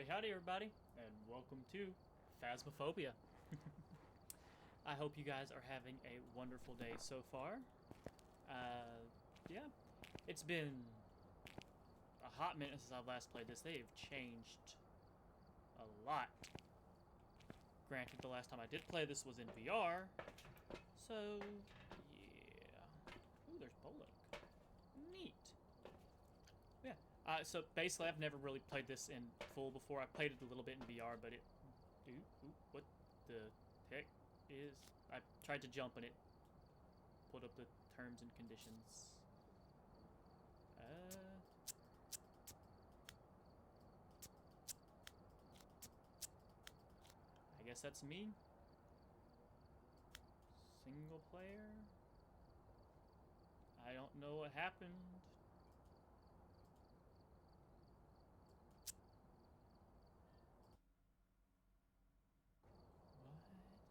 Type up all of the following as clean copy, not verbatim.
Howdy everybody, and welcome to Phasmophobia. I hope you guys are having a wonderful day so far. Yeah, it's been a hot minute since I've last played this. They've changed a lot. Granted, the last time I did play this was in VR, so yeah. Ooh, there's bowling. Neat. Yeah. So basically, I've never really played this in full before. I played it a little bit in VR, but it... Ooh, what the heck is... I tried to jump and it pulled up the terms and conditions. I guess that's me. Single player? I don't know what happened.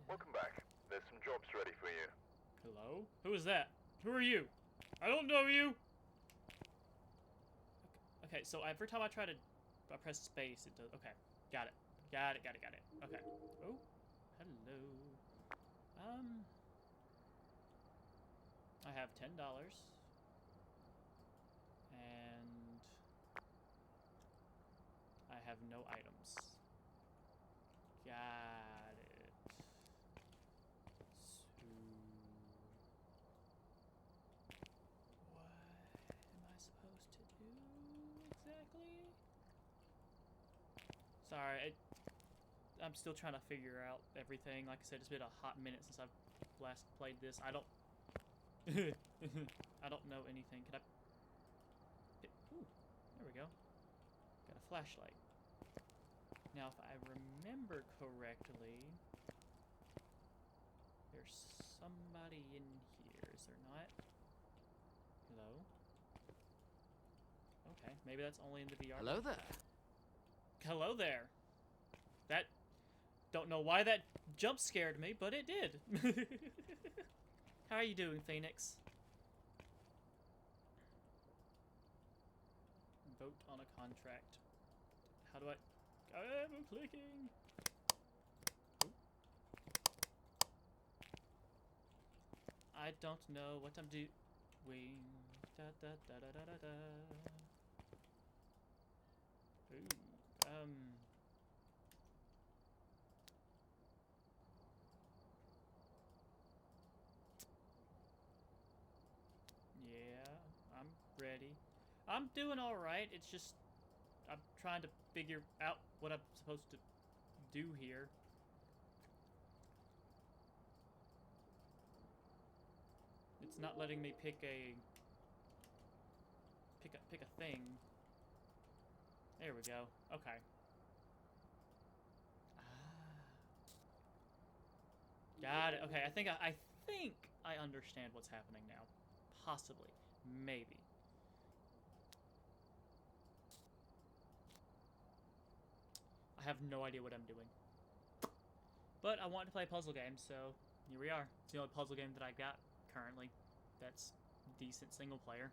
Welcome back. There's some jobs ready for you. Hello? Who is that? Who are you? I don't know you! Okay, so every time I try to press space, it does... Okay, got it. Got it. Okay. Oh, hello. I have $10. And... I have no items. Got it. So... What am I supposed to do exactly? Sorry, I'm still trying to figure out everything. Like I said, it's been a hot minute since I've last played this. I don't... I don't know anything. Can I... Ooh, there we go. Got a flashlight. Now, if I remember correctly... There's somebody in here, is there not? Hello? Okay, maybe that's only in the VR. Hello there. Hello there. That... Don't know why that jump scared me, but it did. How are you doing, Phoenix? Vote on a contract. How do I... I'm clicking. Ooh. I don't know what I'm doing. Da da da da da da da. Ooh. Yeah, I'm ready. I'm doing alright, it's just... I'm trying to figure out what I'm supposed to do here. It's not letting me pick a thing. There we go. Okay. Ah. Got it. Okay, I think I understand what's happening now. Possibly. Maybe. I have no idea what I'm doing. But I want to play a puzzle game, so here we are. It's the only puzzle game that I got currently that's decent single player.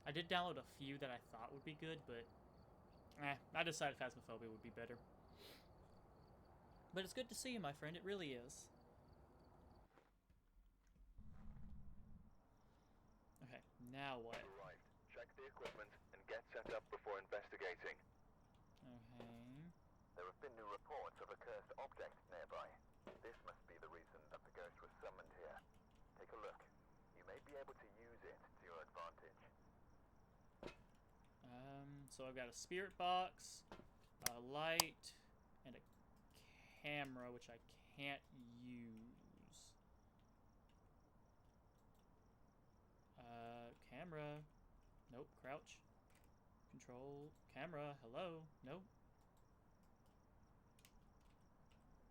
I did download a few that I thought would be good, but I decided Phasmophobia would be better. But it's good to see you, my friend. It really is. Okay, now what? Right. Check the equipment and get set up before investigating. Okay. There have been new reports of a cursed object nearby. This must be the reason that the ghost was summoned here. Take a look. You may be able to use it to your advantage. So I've got a spirit box, a light, and a camera, which I can't use. Camera. Nope, crouch. Control. Camera, hello. Nope.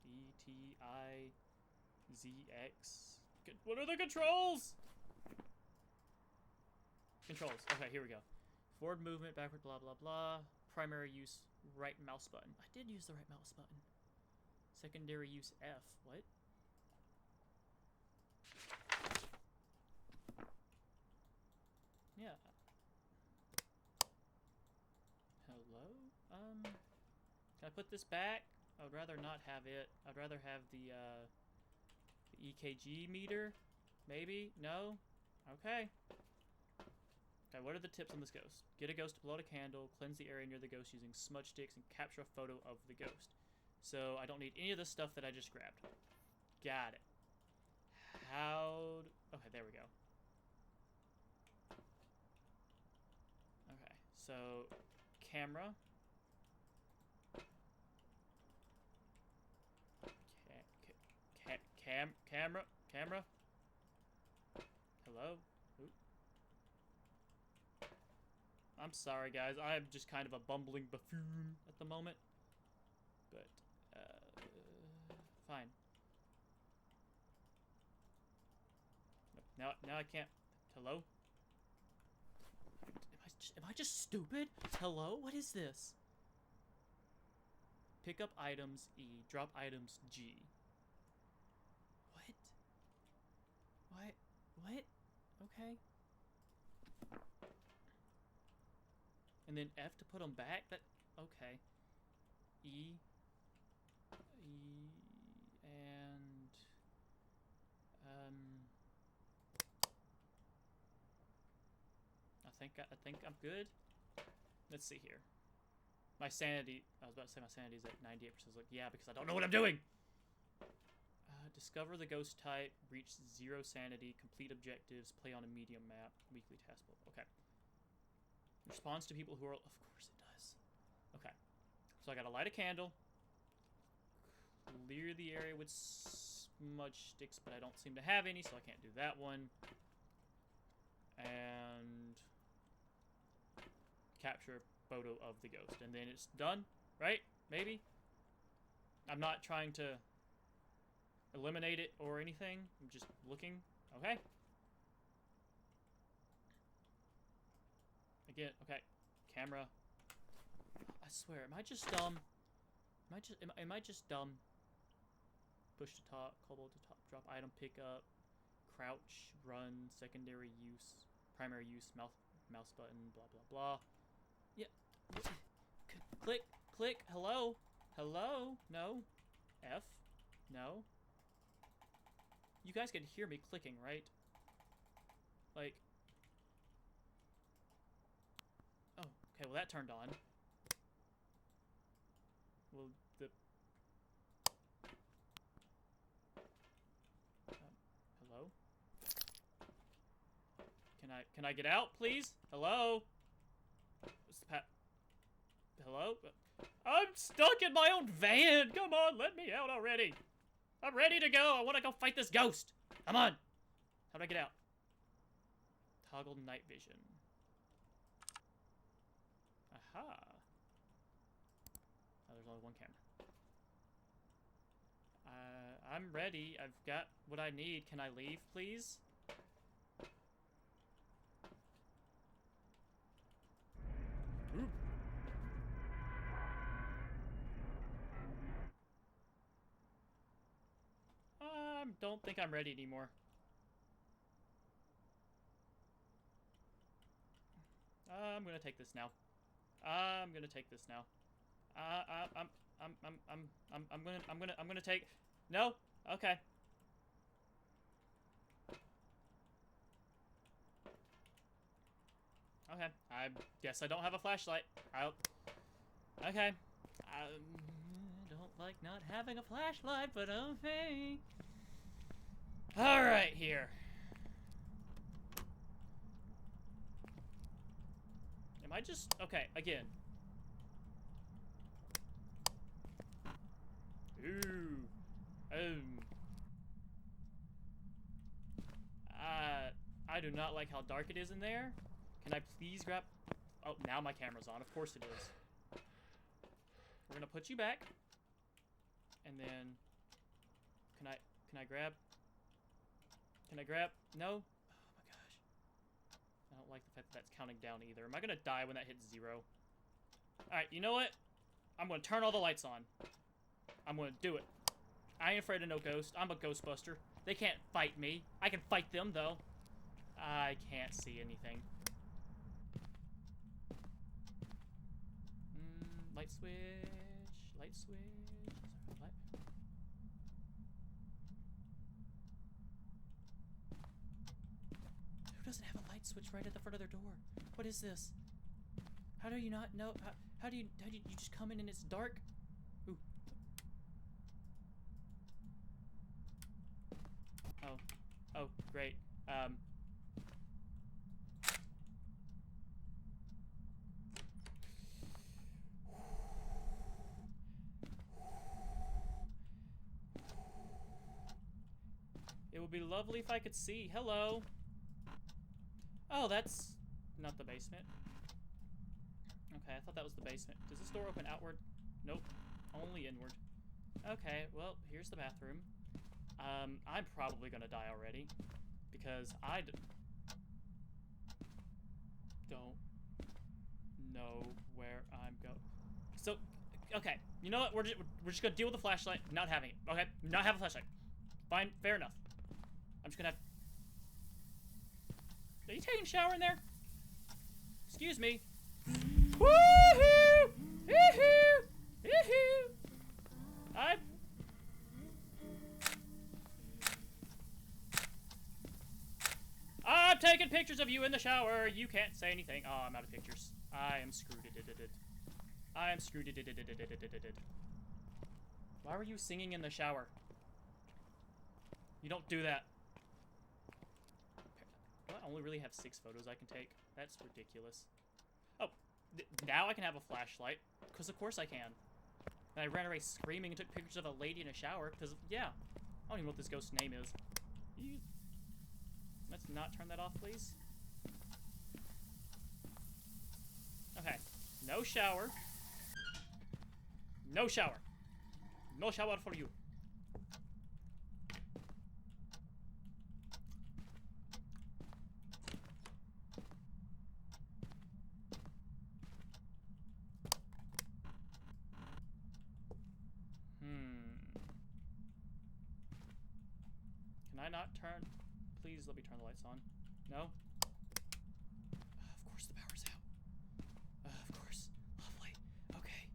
E-T-I-Z-X. What are the controls? Controls. Okay, here we go. Forward movement, backward, blah, blah, blah. Primary use, right mouse button. I did use the right mouse button. Secondary use, F. What? Yeah. Hello? I put this back? I would rather not have it. I'd rather have the EKG meter. Maybe? No? Okay. Okay, what are the tips on this ghost? Get a ghost to blow out a candle, cleanse the area near the ghost using smudge sticks, and capture a photo of the ghost. So I don't need any of the stuff that I just grabbed. Got it. Okay, there we go. Okay, so camera. Camera. Hello? Ooh. I'm sorry, guys. I'm just kind of a bumbling buffoon at the moment. But, fine. Now I can't. Hello? Am I just stupid? Hello? What is this? Pick up items E. Drop items G. What? What? Okay. And then F to put them back? Okay. E. And... I think I'm good. Let's see here. My sanity... I was about to say my sanity's at 98%. I was like, yeah, because I don't know what I'm doing! Discover the ghost type, reach 0 sanity, complete objectives, play on a medium map, weekly task book. Okay. Responds to people who are... Of course it does. Okay. So I gotta light a candle. Clear the area with smudge sticks, but I don't seem to have any, so I can't do that one. And... capture a photo of the ghost. And then it's done, right? Maybe? I'm not trying to... eliminate it or anything. I'm just looking. Okay. Again, okay. Camera. I swear, am I just dumb? Am I just dumb? Push to top, cobble to top, drop item, pick up, crouch, run, secondary use, primary use, mouse button, blah blah blah. Yeah. Click. Hello. No. F. No. You guys can hear me clicking, right? Like... Oh, okay, well that turned on. Well, hello? Can I get out, please? Hello? What's the Hello? I'm stuck in my own van! Come on, let me out already! I'm ready to go! I want to go fight this ghost! Come on! How do I get out? Toggle night vision. Aha! Oh, there's only one camera. I'm ready. I've got what I need. Can I leave, please? Ooh. Don't think I'm ready anymore. I'm gonna take this now. I'm gonna take... No? Okay. Okay. I guess I don't have a flashlight. Okay. I don't like not having a flashlight, but okay. Alright, here. Am I just... Okay, again. Ooh. I do not like how dark it is in there. Can I please grab... Oh, now my camera's on. Of course it is. We're gonna put you back. And then... Can I grab... No? Oh my gosh. I don't like the fact that that's counting down either. Am I gonna die when that hits 0? Alright, you know what? I'm gonna turn all the lights on. I'm gonna do it. I ain't afraid of no ghost. I'm a ghostbuster. They can't fight me. I can fight them, though. I can't see anything. Light switch. light switch. Light. Who doesn't have a light switch right at the front of their door? What is this? How do you not know? How do you just come in and it's dark? Ooh. Oh, great. It would be lovely if I could see. Hello. Oh, that's not the basement. Okay, I thought that was the basement. Does this door open outward? Nope. Only inward. Okay, well, here's the bathroom. I'm probably gonna die already. Because I don't know where I'm going. So, okay. You know what? We're just gonna deal with the flashlight. Not having it. Okay? Not have a flashlight. Fine. Fair enough. I'm just gonna have... Are you taking a shower in there? Excuse me. Woohoo! Woohoo! Woohoo! I'm taking pictures of you in the shower. You can't say anything. Oh, I'm out of pictures. I am screwed. I am screwed. Why were you singing in the shower? You don't do that. Do I only really have 6 photos I can take? That's ridiculous. Oh, now I can have a flashlight. Because of course I can. And I ran away screaming and took pictures of a lady in a shower. Because, yeah. I don't even know what this ghost's name is. Let's not turn that off, please. Okay. No shower. No shower. No shower for you. Can I not turn? Please let me turn the lights on. No? Of course the power's out. Of course. Lovely. Okay.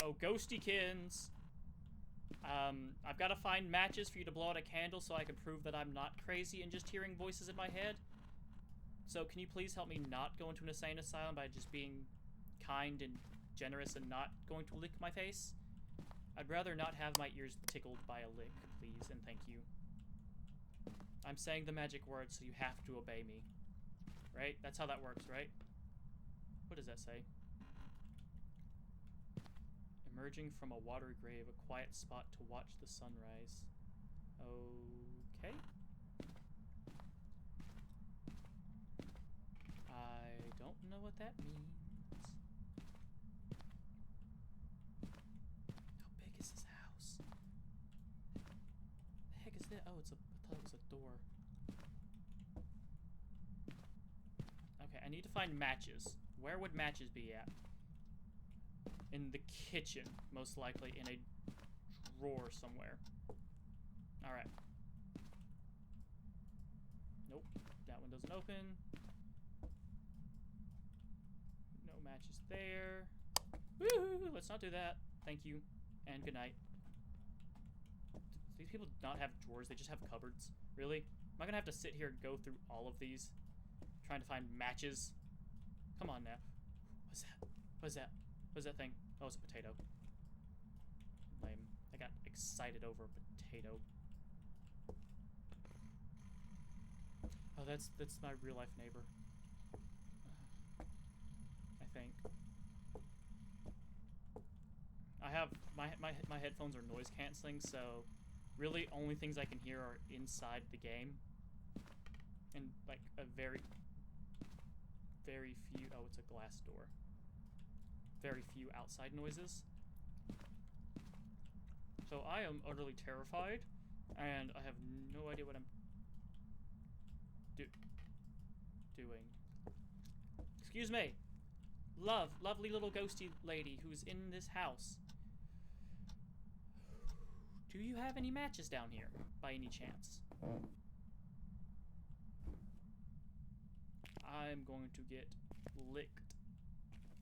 Oh, ghostykins. I've got to find matches for you to blow out a candle so I can prove that I'm not crazy and just hearing voices in my head. So can you please help me not go into an insane asylum by just being kind and generous and not going to lick my face? I'd rather not have my ears tickled by a lick, please, and thank you. I'm saying the magic words, so you have to obey me. Right? That's how that works, right? What does that say? Emerging from a watery grave, a quiet spot to watch the sunrise. Okay. I don't know what that means. Is this house? The heck is that? Oh, I thought it was a door. Okay, I need to find matches. Where would matches be at? In the kitchen, most likely in a drawer somewhere. Alright. Nope, that one doesn't open. No matches there. Woohoo! Let's not do that. Thank you. And good night. These people do not have drawers, they just have cupboards. Really? Am I gonna have to sit here and go through all of these? Trying to find matches? Come on now. What's that? What's that? What's that thing? Oh, it's a potato. Lame. I got excited over a potato. Oh, that's my real life neighbor. I think. I have my headphones are noise canceling, so really only things I can hear are inside the game, and like a very few. Oh, it's a glass door. Very few outside noises. So I am utterly terrified, and I have no idea what I'm doing. Excuse me. Lovely little ghosty lady who's in this house. Do you have any matches down here, by any chance? I'm going to get licked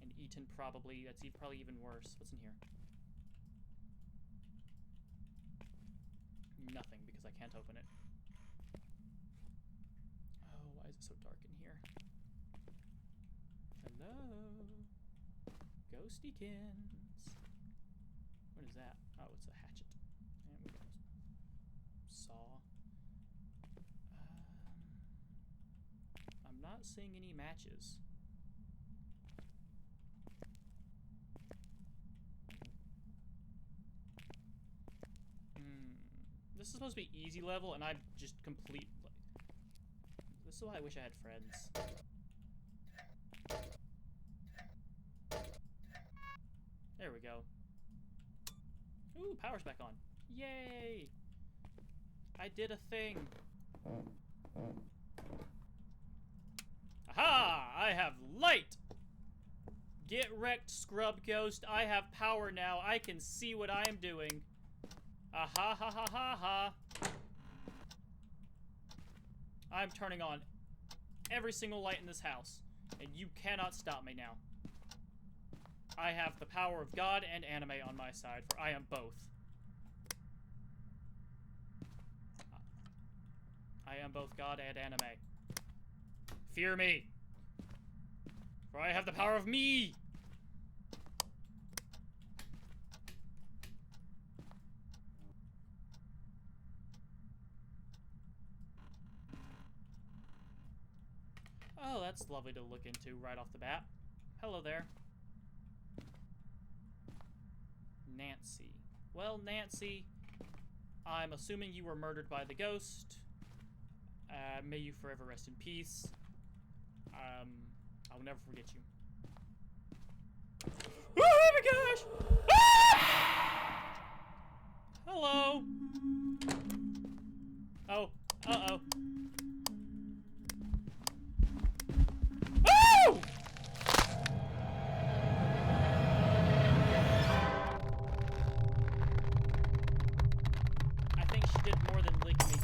and eaten probably. That's probably even worse. What's in here? Nothing, because I can't open it. Oh, why is it so dark in here? Hello? Ghostykins. What is that? Oh, it's a hatchet. And we got a saw. I'm not seeing any matches. This is supposed to be easy level, and I just complete. This is why I wish I had friends. There we go. Ooh, power's back on. Yay! I did a thing. Aha! I have light! Get wrecked, scrub ghost. I have power now. I can see what I am doing. Aha ha ha ha ha. I'm turning on every single light in this house, and you cannot stop me now. I have the power of God and anime on my side, for I am both. I am both God and anime. Fear me, for I have the power of me! Oh, that's lovely to look into right off the bat. Hello there. Nancy. Well, Nancy, I'm assuming you were murdered by the ghost. May you forever rest in peace. I'll never forget you. Oh my gosh! Ah! Hello! Oh, uh-oh. Oh! I think she did more than lick me.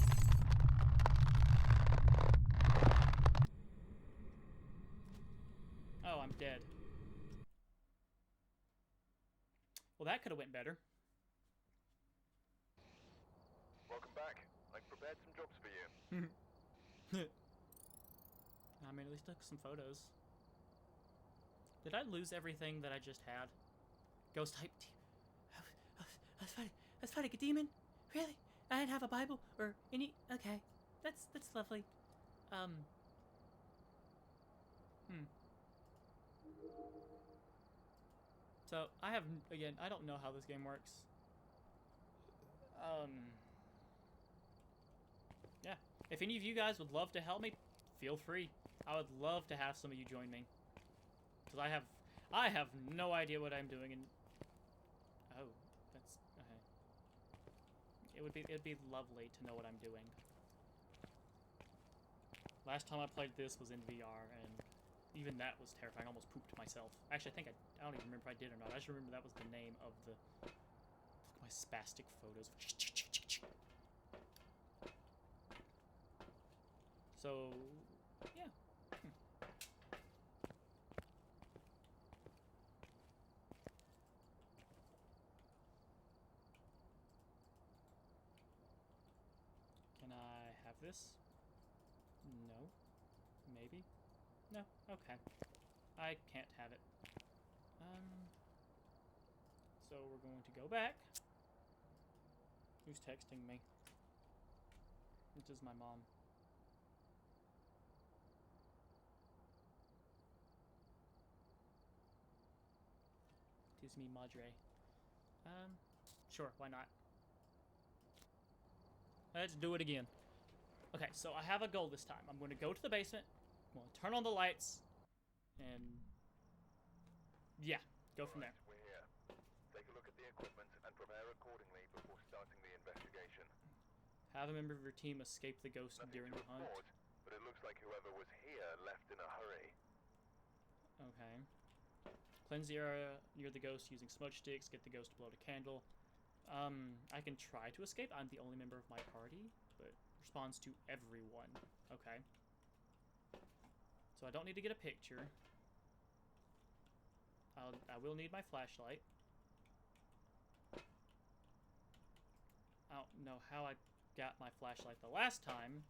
Oh, I'm dead. Well, that could have went better. Welcome back. I've prepared some jobs for you. I mean, at least took some photos. Did I lose everything that I just had? Ghost type. That's fighting a demon? Really? I didn't have a Bible or any. Okay, that's lovely. So I have again. I don't know how this game works. Yeah. If any of you guys would love to help me, feel free. I would love to have some of you join me. Because I have no idea what I'm doing, and oh, that's okay. It'd be lovely to know what I'm doing. Last time I played this was in VR, and even that was terrifying. I almost pooped myself. Actually, I don't even remember if I did or not. I just remember that was the name of the. Look at my spastic photos. So, yeah. Can I have this? No. Maybe? No. Okay. I can't have it. So we're going to go back. Who's texting me? This is my mom. It is me, Madre. Sure, why not? Let's do it again. Okay, so I have a goal this time. I'm going to go to the basement. I'm going to turn on the lights. And yeah, go from there. We're here. Take a look at the equipment and prepare accordingly before starting the investigation. Have a member of your team escape the ghost during the hunt. But it looks like whoever was here left in a hurry. Okay. Cleanse the area near the ghost using smudge sticks. Get the ghost to blow out a candle. I can try to escape. I'm the only member of my party, but responds to everyone. Okay. So I don't need to get a picture. I will need my flashlight. I don't know how I got my flashlight the last time.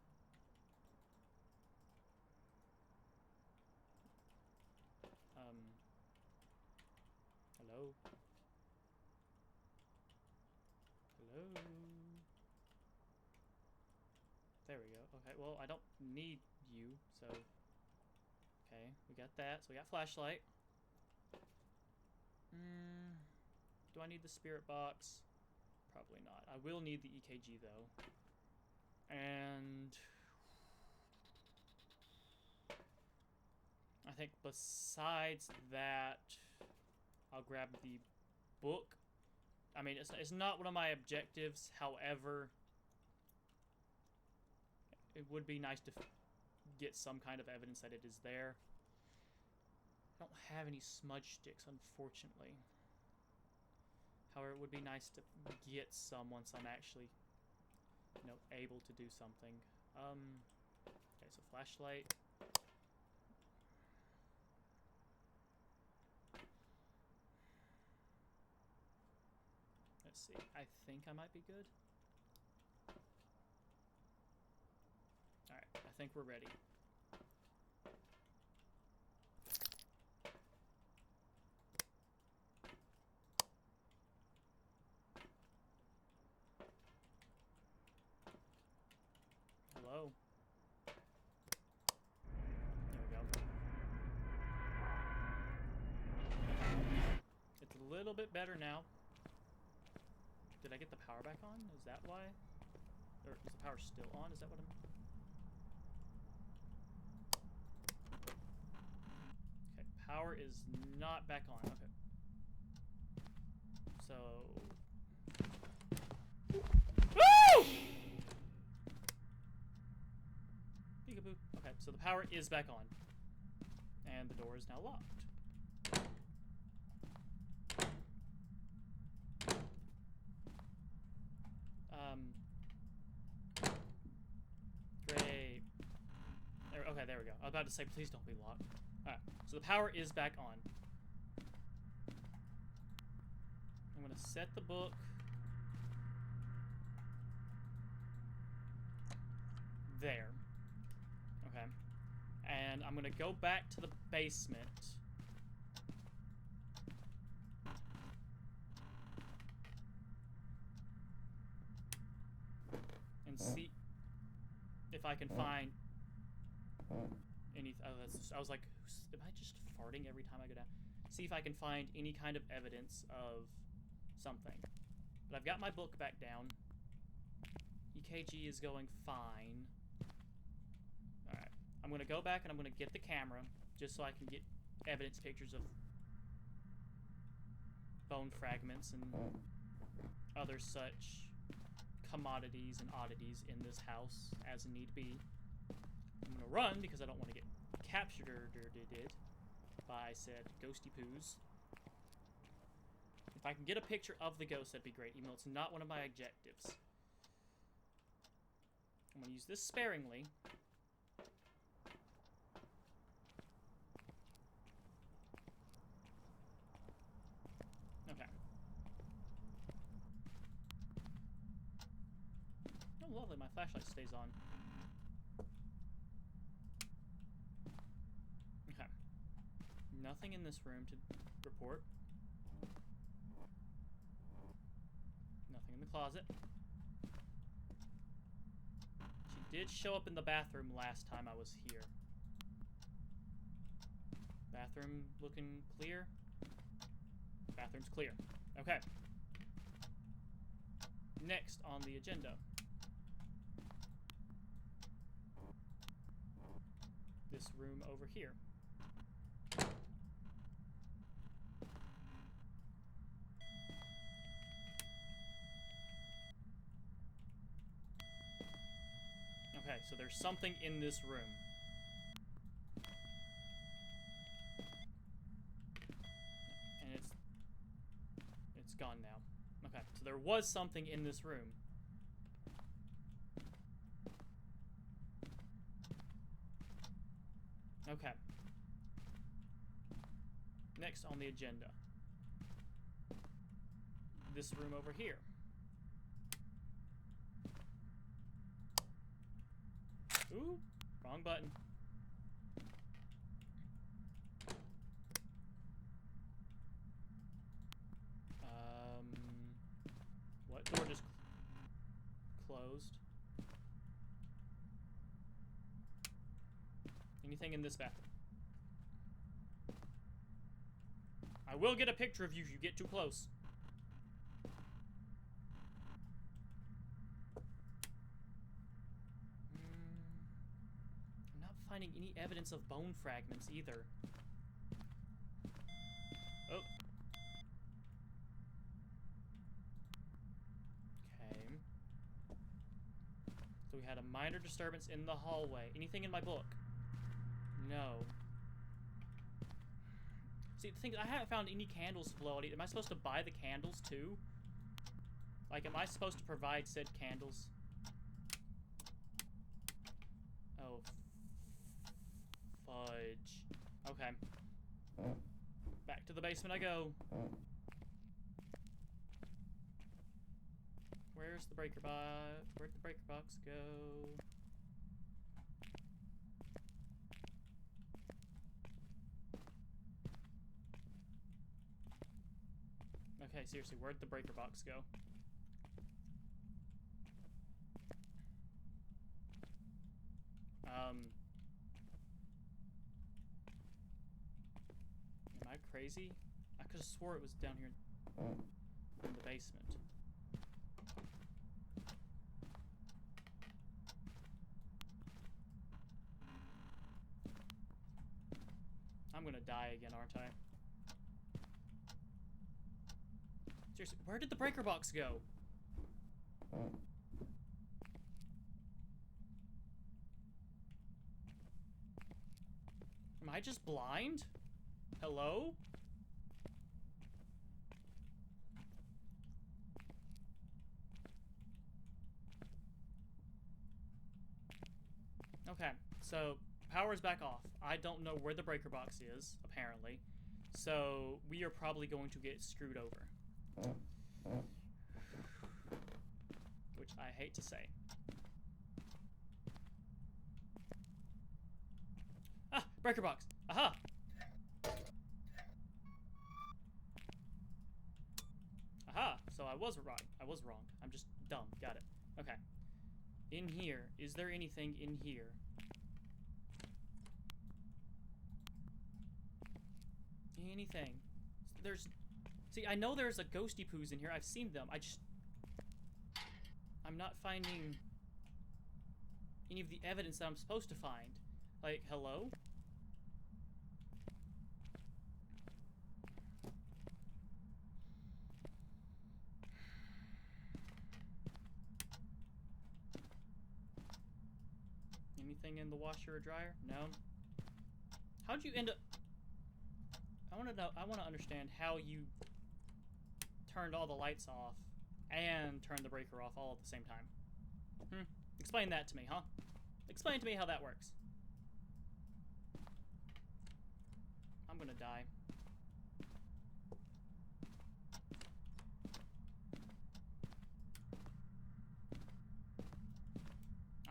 Hello? Hello? There we go. Okay, well, I don't need you, so... Okay, we got that. So we got flashlight. Do I need the spirit box? Probably not. I will need the EKG, though. And... I think besides that, I'll grab the book. I mean, it's not one of my objectives. However, it would be nice to get some kind of evidence that it is there. I don't have any smudge sticks, unfortunately. However, it would be nice to get some once I'm actually, you know, able to do something. Okay, so flashlight. Let's see. I think I might be good. Alright, I think we're ready. Hello? There we go. It's a little bit better now. Did I get the power back on? Is that why? Or is the power still on? Is that what I'm... Okay, power is not back on. Okay. So... Woo! Peekaboo. Okay, so the power is back on. And the door is now locked. Great. Okay, there we go. I was about to say, please don't be locked. Alright, so the power is back on. I'm gonna set the book. There. Okay. And I'm gonna go back to the basement. And see if I can find any... I was like, am I just farting every time I go down? See if I can find any kind of evidence of something. But I've got my book back down. EKG is going fine. Alright. I'm going to go back and I'm going to get the camera just so I can get evidence pictures of bone fragments and other such commodities and oddities in this house as need be. I'm gonna run because I don't want to get captured or did by said ghosty poos. If I can get a picture of the ghost, that'd be great, even though it's not one of my objectives. I'm gonna use this sparingly. Okay. Oh, lovely, my flashlight stays on. Okay. Nothing in this room to report. Nothing in the closet. She did show up in the bathroom last time I was here. Bathroom looking clear? Bathroom's clear. Okay. Next on the agenda. This room over here. Okay, so there's something in this room. And it's gone now. Okay, so there was something in this room. Okay. Next on the agenda. This room over here. Ooh, wrong button. What door just closed? Anything in this bathroom? I will get a picture of you if you get too close. I'm not finding any evidence of bone fragments either. Oh. Okay. So we had a minor disturbance in the hallway. Anything in my book? No. See, the thing is, I haven't found any candles to blow out either. Am I supposed to buy the candles too? Like, am I supposed to provide said candles? Oh. Fudge. Okay. Back to the basement I go. Where's the breaker box? Where'd the breaker box go? Okay, seriously, where'd the breaker box go? Am I crazy? I could have swore it was down here in the basement. I'm gonna die again, aren't I? Seriously, where did the breaker box go? Am I just blind? Hello? Okay, so power's back off. I don't know where the breaker box is, apparently. So we are probably going to get screwed over. Which I hate to say. Ah! Breaker box! Aha! Aha! So I was right. I was wrong. I'm just dumb. Got it. Okay. In here. Is there anything in here? Anything? There's... See, I know there's a ghosty poos in here. I've seen them. I'm not finding any of the evidence that I'm supposed to find. Like, hello? Anything in the washer or dryer? No. How'd you end up... I want to know, I want to understand how you turned all the lights off and turned the breaker off all at the same time. Explain that to me, huh? Explain to me how that works. I'm gonna die.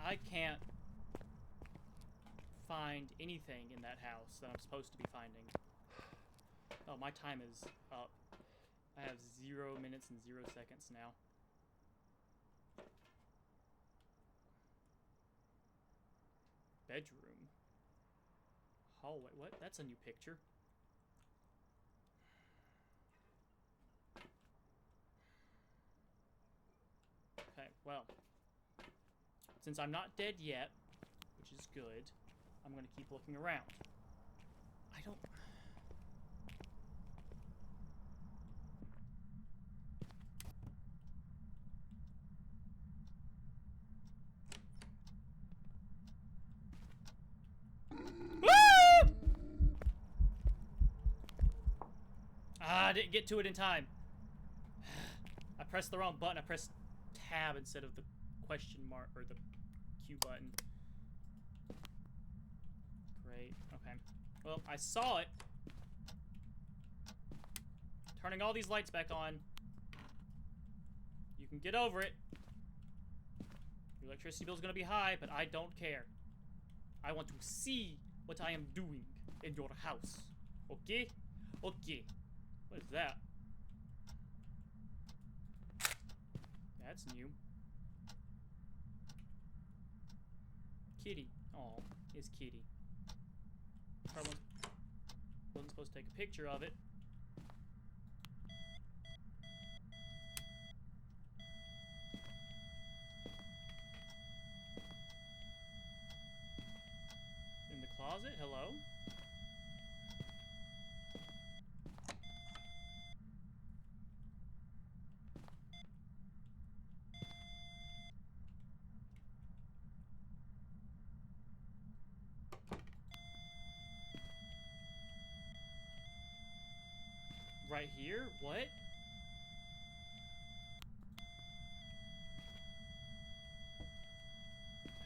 I can't find anything in that house that I'm supposed to be finding. Oh, my time is up. I have 0 minutes and 0 seconds now. Bedroom. Hallway. What? That's a new picture. Okay, well. Since I'm not dead yet, which is good, I'm gonna keep looking around. I don't... I didn't get to it in time. I pressed the wrong button. I pressed tab instead of the question mark or the Q button. Great. Okay. Well, I saw it. Turning all these lights back on. You can get over it. Your electricity bill is gonna be high, but I don't care. I want to see what I am doing in your house. Okay? Okay. What is that? That's new. Kitty. Oh, it's Kitty. Probably wasn't supposed to take a picture of it. In the closet? Hello? Right here? What?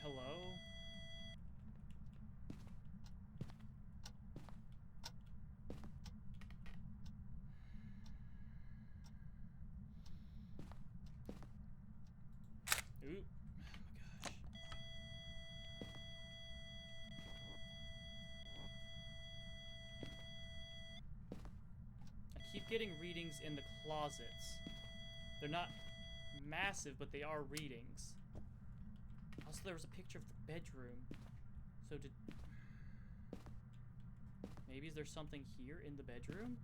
Hello? Ooh. Oh my gosh. I keep getting readings in the closets. They're not massive, but they are readings. Also, there was a picture of the bedroom. So did... Maybe is there something here in the bedroom?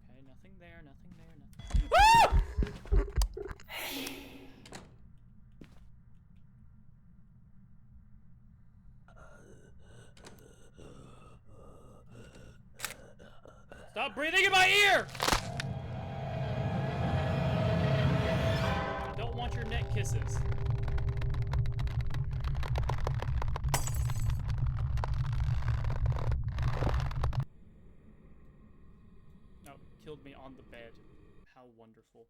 Okay, nothing there, nothing there, nothing... Ah! Stop breathing in my ear! I don't want your neck kisses. No, killed me on the bed. How wonderful.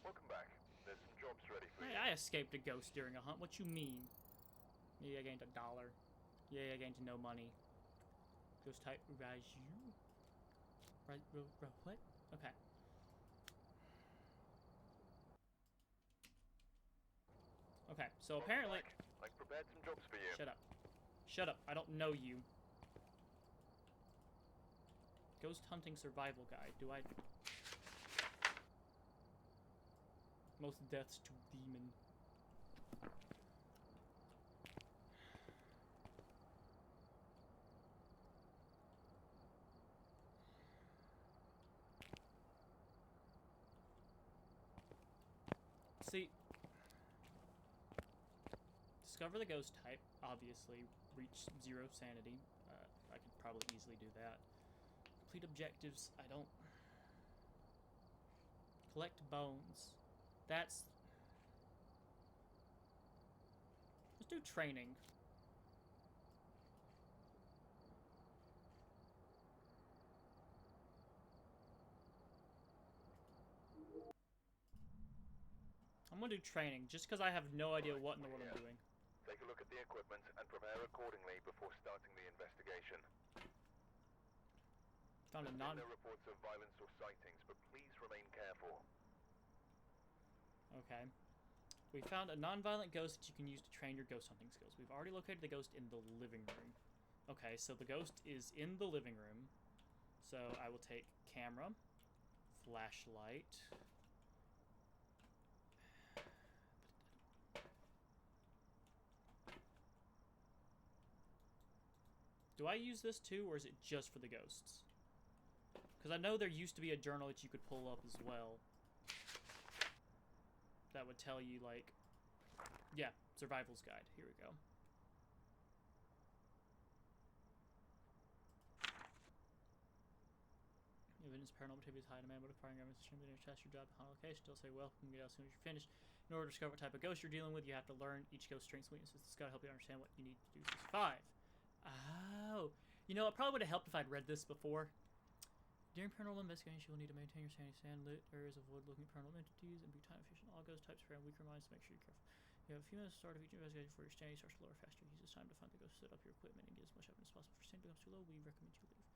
Welcome back. There's some jobs ready for Hey, you. I escaped a ghost during a hunt. What you mean? Maybe I gained $1. Yay, I gained no money. Ghost type Raju. What? Okay. Okay, so apparently... I prepared some jobs for you. Shut up. Shut up. I don't know you. Ghost hunting survival guide. Do I... Most deaths to demon. See... Discover the ghost type, obviously. Reach 0 sanity. I could probably easily do that. Complete objectives, I don't... Collect bones. That's... Let's do training. I'm gonna do training, just because I have no idea what in the world I'm doing. Take a look at the equipment and prepare accordingly before starting the investigation. Found a There's non... no reports of violence or sightings, but please remain careful. Okay. We found a non-violent ghost that you can use to train your ghost hunting skills. We've already located the ghost in the living room. Okay, so the ghost is in the living room. So I will take camera, flashlight. Do I use this too, or is it just for the ghosts? Because I know there used to be a journal that you could pull up as well. That would tell you, like... Yeah, survival's guide. Here we go. Evidence paranormal activity is high demand, but if firing evidence extremely near test your job on location, still say welcome, get out as soon as you're finished. In order to discover what type of ghost you're dealing with, you have to learn each ghost's strengths and weaknesses. This is going to help you understand what you need to do to survive. Oh. You know, it probably would have helped if I'd read this before. During paranormal investigation, you will need to maintain your sanity, stand lit areas, avoid looking at paranormal entities, and be time efficient. All ghost types around weaker minds, so make sure you're careful. You have a few minutes to start of each investigation before your sanity starts to lower faster. Use this time to find the ghost, set up your equipment, and get as much evidence as possible. If your sanity becomes too low, we recommend you leave.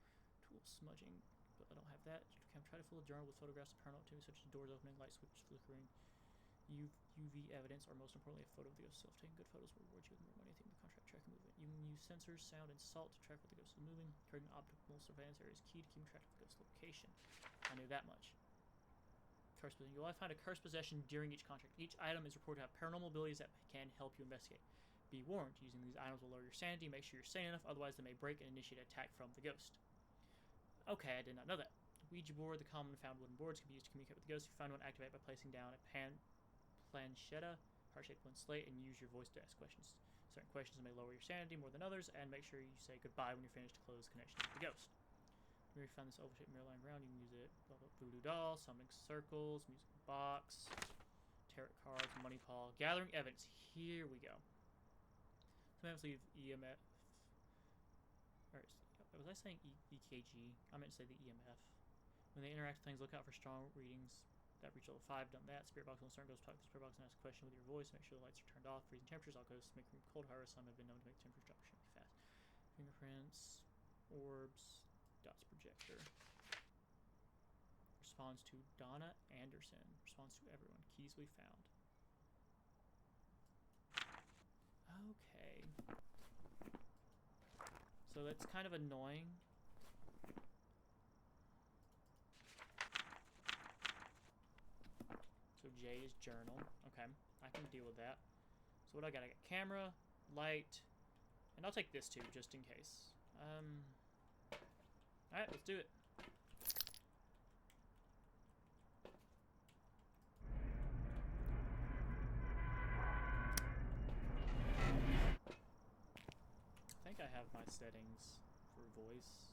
Tool smudging, but I don't have that. You can try to fill a journal with photographs of paranormal activity, such as doors opening, light switches flickering. UV evidence, or most importantly, a photo of the ghost itself. Taking good photos will reward you with more money. Taking the contract track and movement. You can use sensors, sound, and salt to track what the ghost is moving. Creating an optimal surveillance area is key to keeping track of the ghost's location. I knew that much. Curse possession. You'll find a curse possession during each contract. Each item is reported to have paranormal abilities that can help you investigate. Be warned, using these items will lower your sanity. Make sure you're sane enough, otherwise they may break and initiate an attack from the ghost. Okay, I did not know that. Ouija board, the common found wooden boards, can be used to communicate with the ghost. If you find one, activate by placing down a planchetta, heart-shaped one slate, and use your voice to ask questions. Certain questions may lower your sanity more than others, and make sure you say goodbye when you're finished to close connection with the ghost. Where you find this oval-shaped mirror lying around, you can use it. Voodoo doll, summoning circles, musical box, tarot cards, money paw, gathering evidence. Here we go. Sometimes leave EMF. Or was I saying EKG? I meant to say the EMF. When they interact with things, look out for strong readings that reach level 5. Done that. Spirit box will start, goes talk to the spirit box and ask a question with your voice. Make sure the lights are turned off. Freezing temperatures. All ghosts make room cold. However, some have been known to make temperatures drop extremely fast. Fingerprints, orbs, dots projector. Responds to Donna Anderson. Responds to everyone. Keys we found. Okay. So that's kind of annoying. So J is journal. Okay, I can deal with that. So what I got? I got camera, light, and I'll take this too, just in case. Alright, let's do it. I think I have my settings for voice.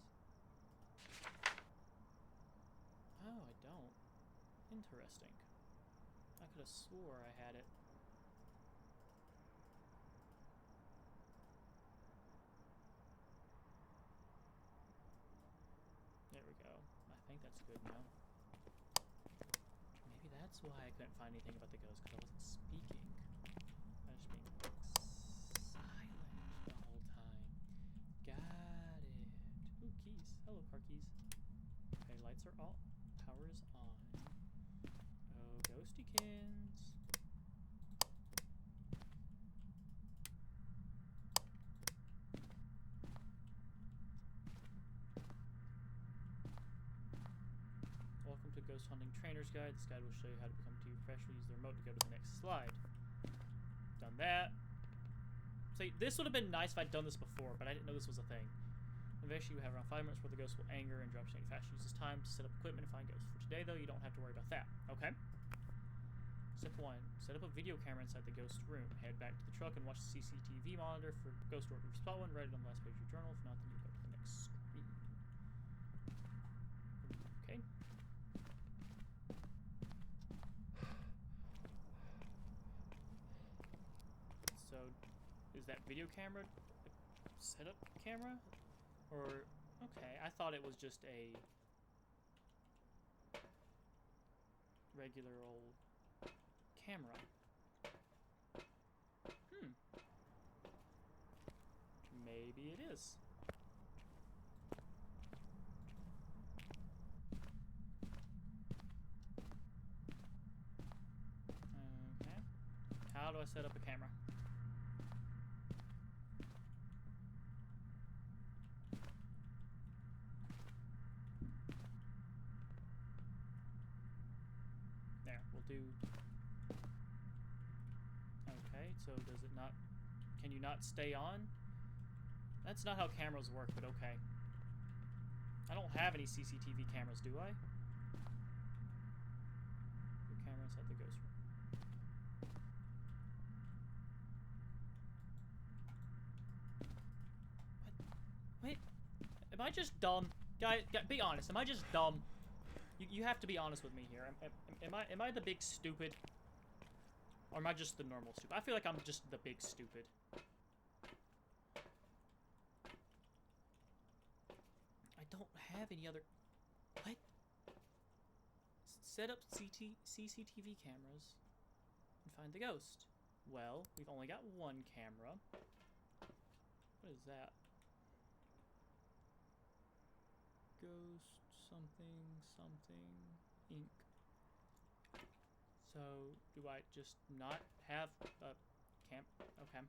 Oh, I don't. Interesting. I could have swore I had it. There we go. I think that's good now. Maybe that's why I couldn't find anything about the ghost, because I wasn't speaking. I was just being silent the whole time. Got it. Ooh, keys. Hello, car keys. Okay, lights are off. Power is on. Oh, ghostykins. Welcome to Ghost Hunting Trainer's Guide. This guide will show you how to become too professional. Use the remote to go to the next slide. Done that. See, this would have been nice if I'd done this before, but I didn't know this was a thing. Eventually, you have around 5 minutes where the ghost will anger and drop sanity fast. Use this time to set up equipment and find ghosts. For today, though, you don't have to worry about that. Okay. Step 1. Set up a video camera inside the ghost room. Head back to the truck and watch the CCTV monitor for ghost orb. If you spot one, write it on the last page of your journal. If not, then you go to the next screen. Okay. So, is that video camera a setup camera? Or, okay, I thought it was just a regular old camera. Maybe it is. Okay. How do I set up a camera? There, we'll do... Okay, so does it not... Can you not stay on? That's not how cameras work, but okay. I don't have any CCTV cameras, do I? The camera inside the ghost room. What? Wait. Am I just dumb? Guys, be honest. Am I just dumb? You have to be honest with me here. Am I the big stupid? Or am I just the normal stupid? I feel like I'm just the big stupid. I don't have any other... What? Set up CCTV cameras and find the ghost. Well, we've only got one camera. What is that? Ghost something something ink. So, do I just not have a camp? Okay.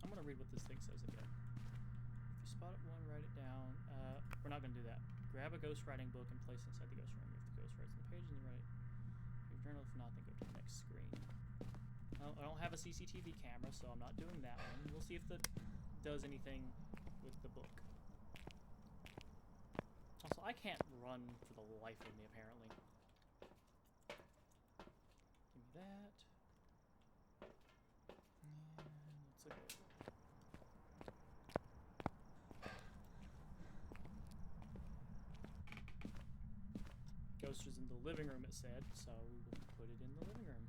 I'm gonna read what this thing says again. If you spot one, write it down. We're not gonna do that. Grab a ghost writing book and place it inside the ghost room. If the ghost writes on the page, then write your journal. If not, then go to the next screen. Well, I don't have a CCTV camera, so I'm not doing that one. We'll see if that does anything with the book. Also, I can't run for the life of me, apparently. Give me that. And let's look at it. Ghost was in the living room, it said, so we will put it in the living room.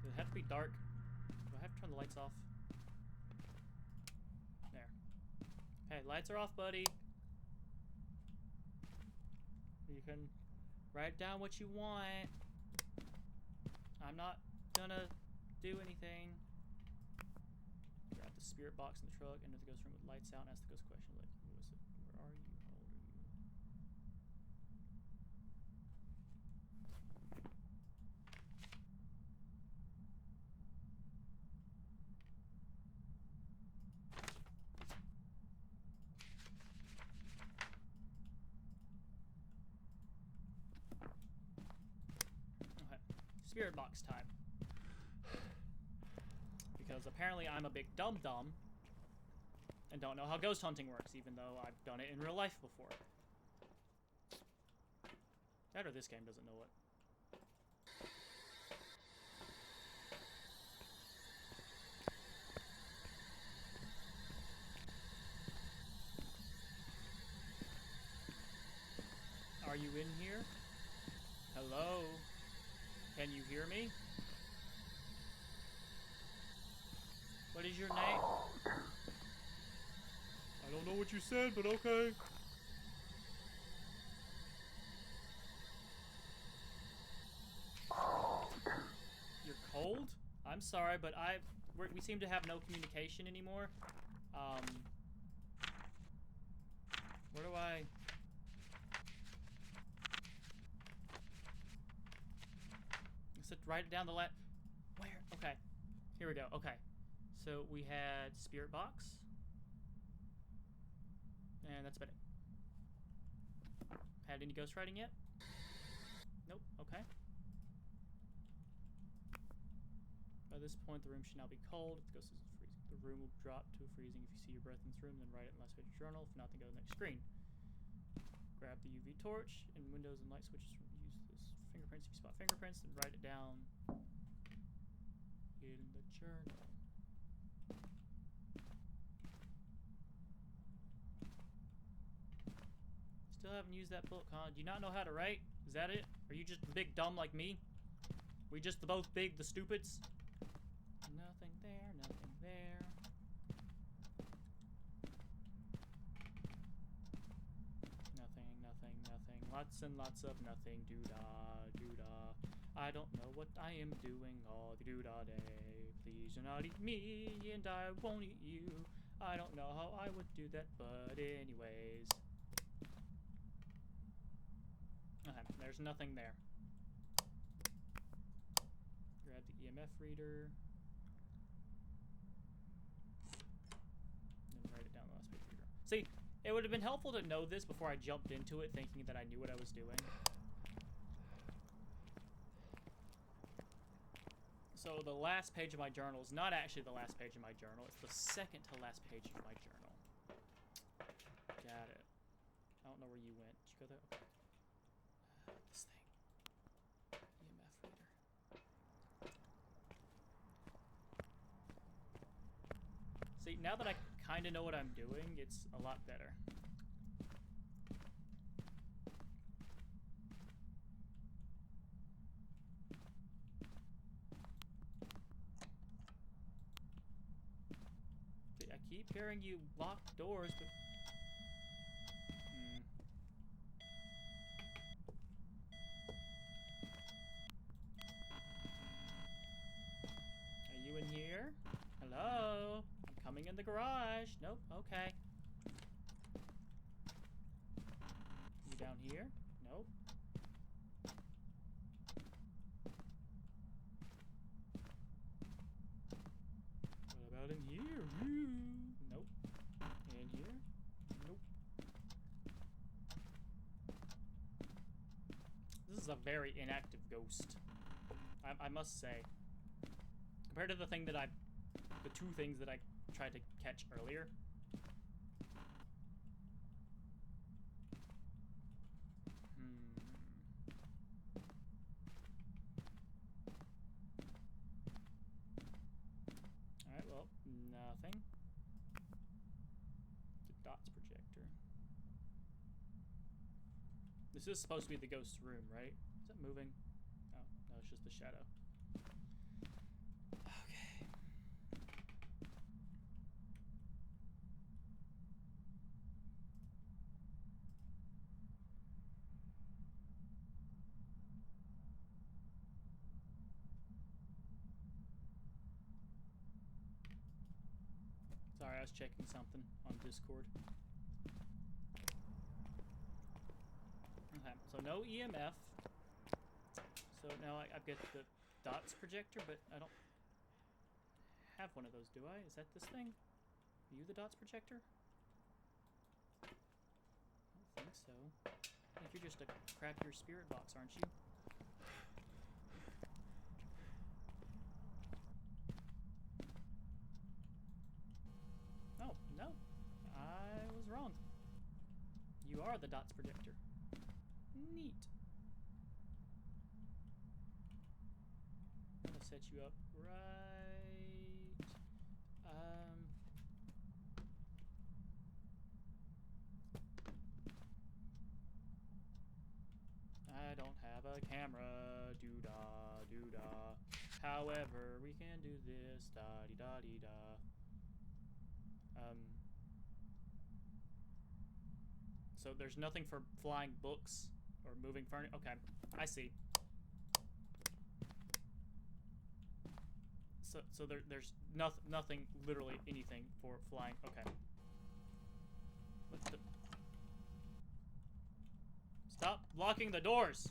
Does it have to be dark? Do I have to turn the lights off? There. Hey, lights are off, buddy. You can write down what you want. I'm not gonna do anything. Grab the spirit box in the truck, enter the ghost room with lights out, and ask the ghost question. Like, who is it? Where are you? How old are you? Okay, spirit box time. Because apparently I'm a big dum-dum and don't know how ghost hunting works, even though I've done it in real life before. That or this game doesn't know it. Are you in here? Hello? Can you hear me? What is your name? I don't know what you said, but okay. You're cold? I'm sorry, but we seem to have no communication anymore. Where do I... I said write it down the Where? Okay. Here we go. Okay. So we had spirit box. And that's about it. Had any ghost writing yet? Nope. Okay. By this point, the room should now be cold. If the ghost isn't freezing, the room will drop to freezing. If you see your breath in this room, then write it in the last page of your journal. If not, then go to the next screen. Grab the UV torch and windows and light switches. Use this fingerprints. If you spot fingerprints, then write it down in the journal. Still haven't used that book, huh? Do you not know how to write? Is that it? Are you just big dumb like me? We just both big the stupids? Nothing there, nothing there. Nothing, nothing, nothing. Lots and lots of nothing. Doo-dah, doo-dah. I don't know what I am doing all the doo-dah day. Please do not eat me and I won't eat you. I don't know how I would do that, but anyways. Okay, there's nothing there. Grab the EMF reader. And write it down the last page of your journal. See, it would have been helpful to know this before I jumped into it thinking that I knew what I was doing. So the last page of my journal is not actually the last page of my journal. It's the second to last page of my journal. Got it. I don't know know where you went. Did you go there? Okay. This thing. EMF reader. See, now that I kind of know what I'm doing, it's a lot better. See, I keep hearing you lock doors, but... Are you in here? Hello? I'm coming in the garage. Nope, okay. You down here? Nope. What about in here? Nope. In here? Nope. This is a very inactive ghost. I must say. Compared to the thing that the two things that I tried to catch earlier. Alright, well, nothing. The dots projector. This is supposed to be the ghost's room, right? Is it moving? Oh, no, it's just the shadow. Okay. Sorry, I was checking something on Discord. Okay, so no EMF. So now I've got the dots projector, but I don't have one of those, do I? Is that this thing? Are you the dots projector? I don't think so. I think you're just a crappier spirit box, aren't you? Oh, no. I was wrong. You are the dots projector. Neat. I'm gonna set you up right. I don't have a camera. Doo-dah, doo-dah. However, we can do this. Da-dee-da-dee-da. So there's nothing for flying books or moving furniture. Okay, I see. So there's nothing, literally anything for flying. Okay. What the? Stop locking the doors.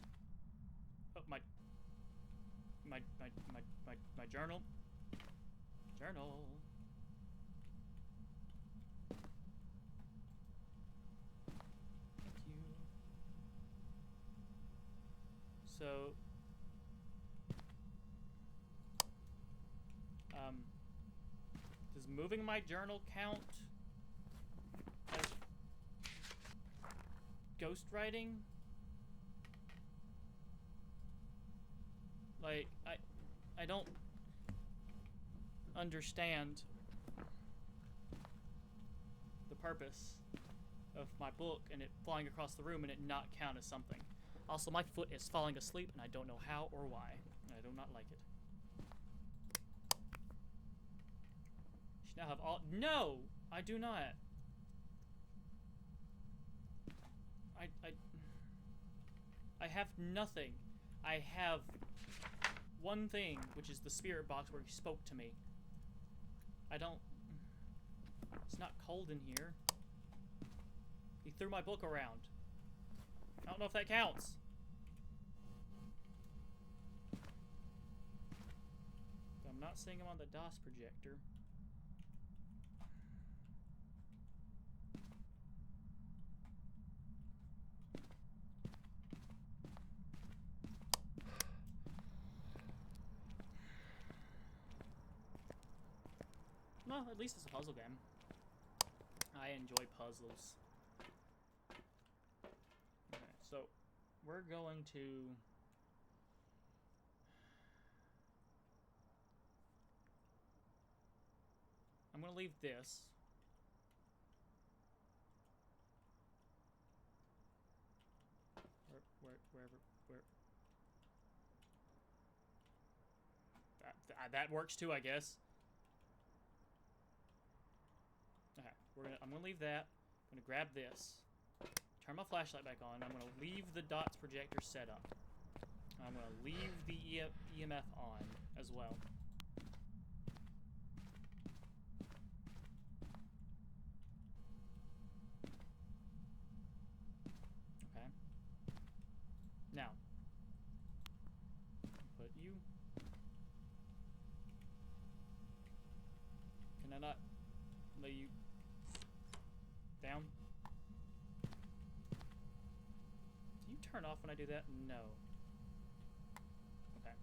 Oh, my journal. Journal. Thank you. So, does moving my journal count as ghost writing? Like, I don't understand the purpose of my book and it flying across the room and it not count as something. Also, my foot is falling asleep and I don't know how or why. I do not like it. You should now have all— No! I do not. I have nothing. I have one thing, which is the spirit box where he spoke to me. I don't... It's not cold in here. He threw my book around. I don't know if that counts. I'm not seeing him on the DOS projector. Well, at least it's a puzzle game. I enjoy puzzles. So, we're going to... I'm going to leave this. Wherever. That works too, I guess. Okay, I'm gonna leave that. I'm gonna grab this. Turn my flashlight back on. I'm gonna leave the dots projector set up. I'm gonna leave the EMF on as well. Okay. Now, put you. Can I not lay you down? Do you turn off when I do that? No. Okay.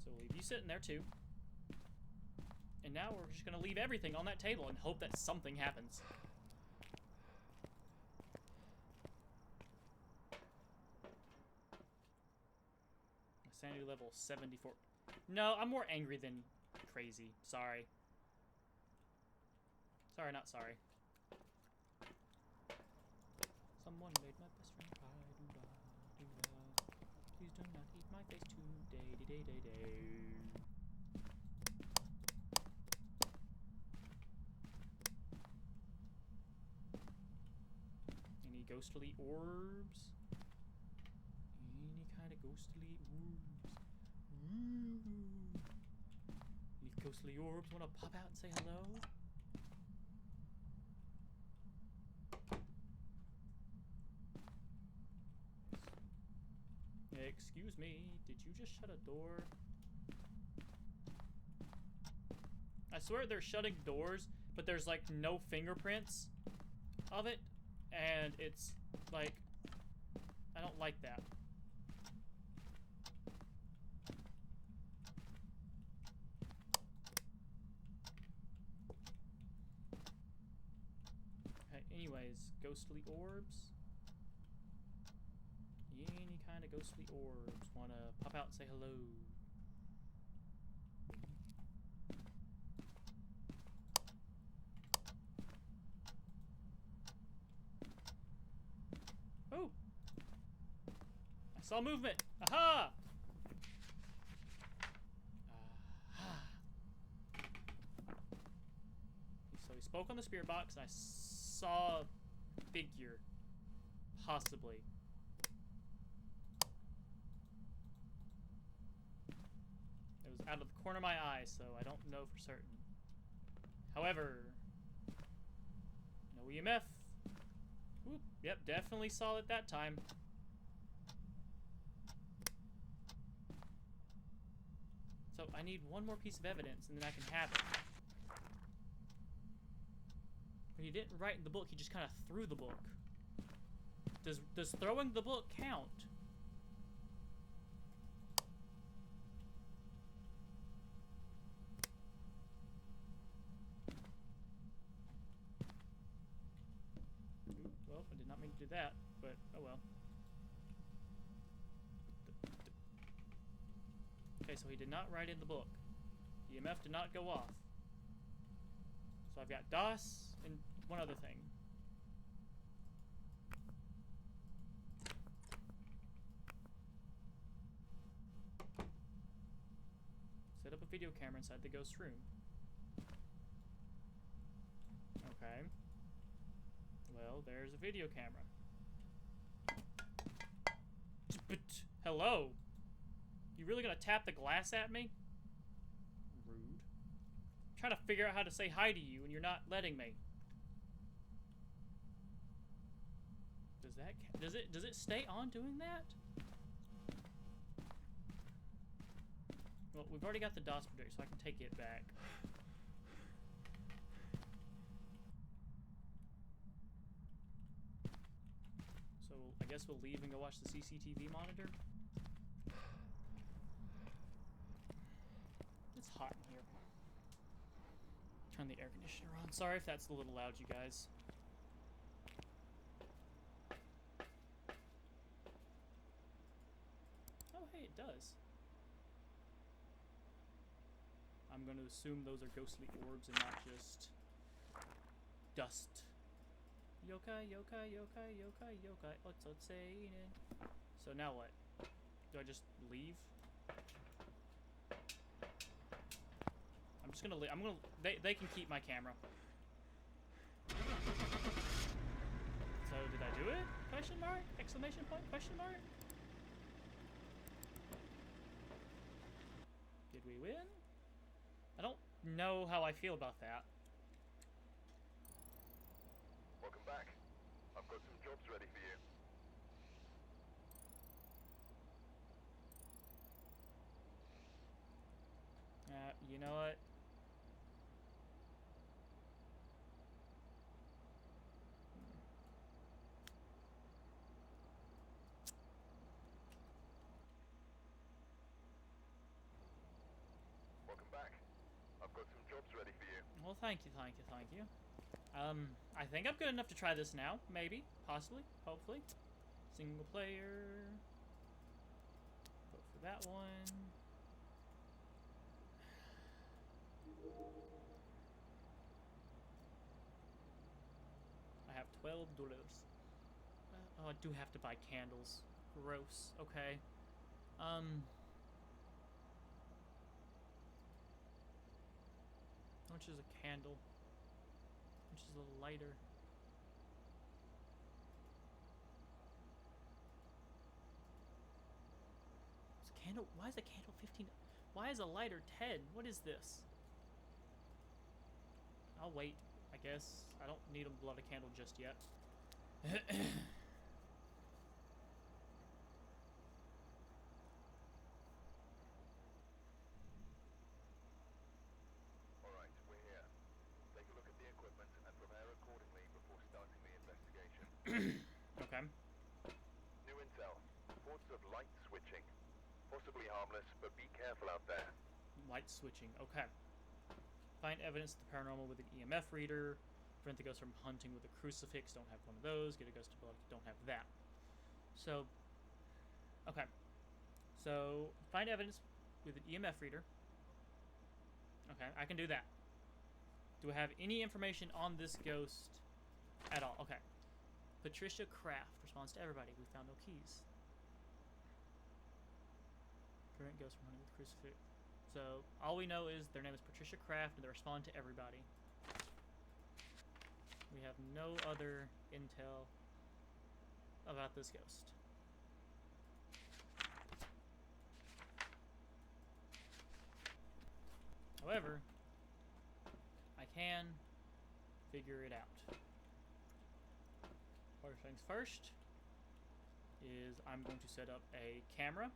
So we'll leave you sitting there too. And now we're just gonna leave everything on that table and hope that something happens. Sanity level 74. No, I'm more angry than crazy. Sorry. Sorry, not sorry. Someone made my best friend cry. Doo-da, doo-da. Please do not eat my face today. Day. Any ghostly orbs? Any kind of ghostly orbs? Ooh. Any ghostly orbs want to pop out and say hello? Excuse me, did you just shut a door? I swear they're shutting doors, but there's like no fingerprints of it, and it's like, I don't like that. Okay, anyways, ghostly orbs. Any kind of ghostly orbs wanna pop out and say hello? Oh! I saw movement! Aha! So he spoke on the spirit box, and I saw a figure. Possibly. It was out of the corner of my eye, so I don't know for certain. However, no EMF. Oop, yep, definitely saw it that time. So I need one more piece of evidence, and then I can have it. When he didn't write in the book, he just kind of threw the book. Does throwing the book count? Ooh, well, I did not mean to do that, but oh well. Okay, so he did not write in the book. EMF did not go off. So I've got DOS and one other thing. Set up a video camera inside the ghost room. Okay. Well, there's a video camera. But hello? You really gonna tap the glass at me? Rude. I'm trying to figure out how to say hi to you and you're not letting me. Does it stay on doing that? Well, we've already got the DOS projector, so I can take it back. So I guess we'll leave and go watch the CCTV monitor. It's hot in here. Turn the air conditioner on. Sorry if that's a little loud, you guys. It does. I'm going to assume those are ghostly orbs and not just dust. Yokai, yokai, yokai, yokai, yokai. Otsotseinen. So now what? Do I just leave? I'm just gonna leave. I'm gonna. They can keep my camera. So did I do it? Question mark? Exclamation point? Question mark? Did we win? I don't know how I feel about that. Welcome back. I've got some jobs ready for you. You know what? Welcome back. I've got some jobs ready for you. Well, thank you, thank you, thank you. I think I'm good enough to try this now. Maybe. Possibly. Hopefully. Single player. Vote for that one. I have $12. Oh, I do have to buy candles. Gross. Okay. How much is a candle? How much is a lighter? Is a candle? Why is a candle 15? Why is a lighter 10? What is this? I'll wait, I guess. I don't need a blood a candle just yet. Alright, we're here. Take a look at the equipment and prepare accordingly before starting the investigation. Okay. New intel. Reports of light switching. Possibly harmless, but be careful out there. Light switching. Okay. Find evidence of the paranormal with an EMF reader. Prevent the ghost from hunting with a crucifix. Don't have one of those. Get a ghost to blood. Don't have that. So, okay. So, find evidence with an EMF reader. Okay, I can do that. Do I have any information on this ghost at all? Okay. Patricia Kraft responds to everybody. We found no keys. Current ghost from hunting with crucifix. So, all we know is their name is Patricia Kraft and they respond to everybody. We have no other intel about this ghost. However, I can figure it out. First things first is I'm going to set up a camera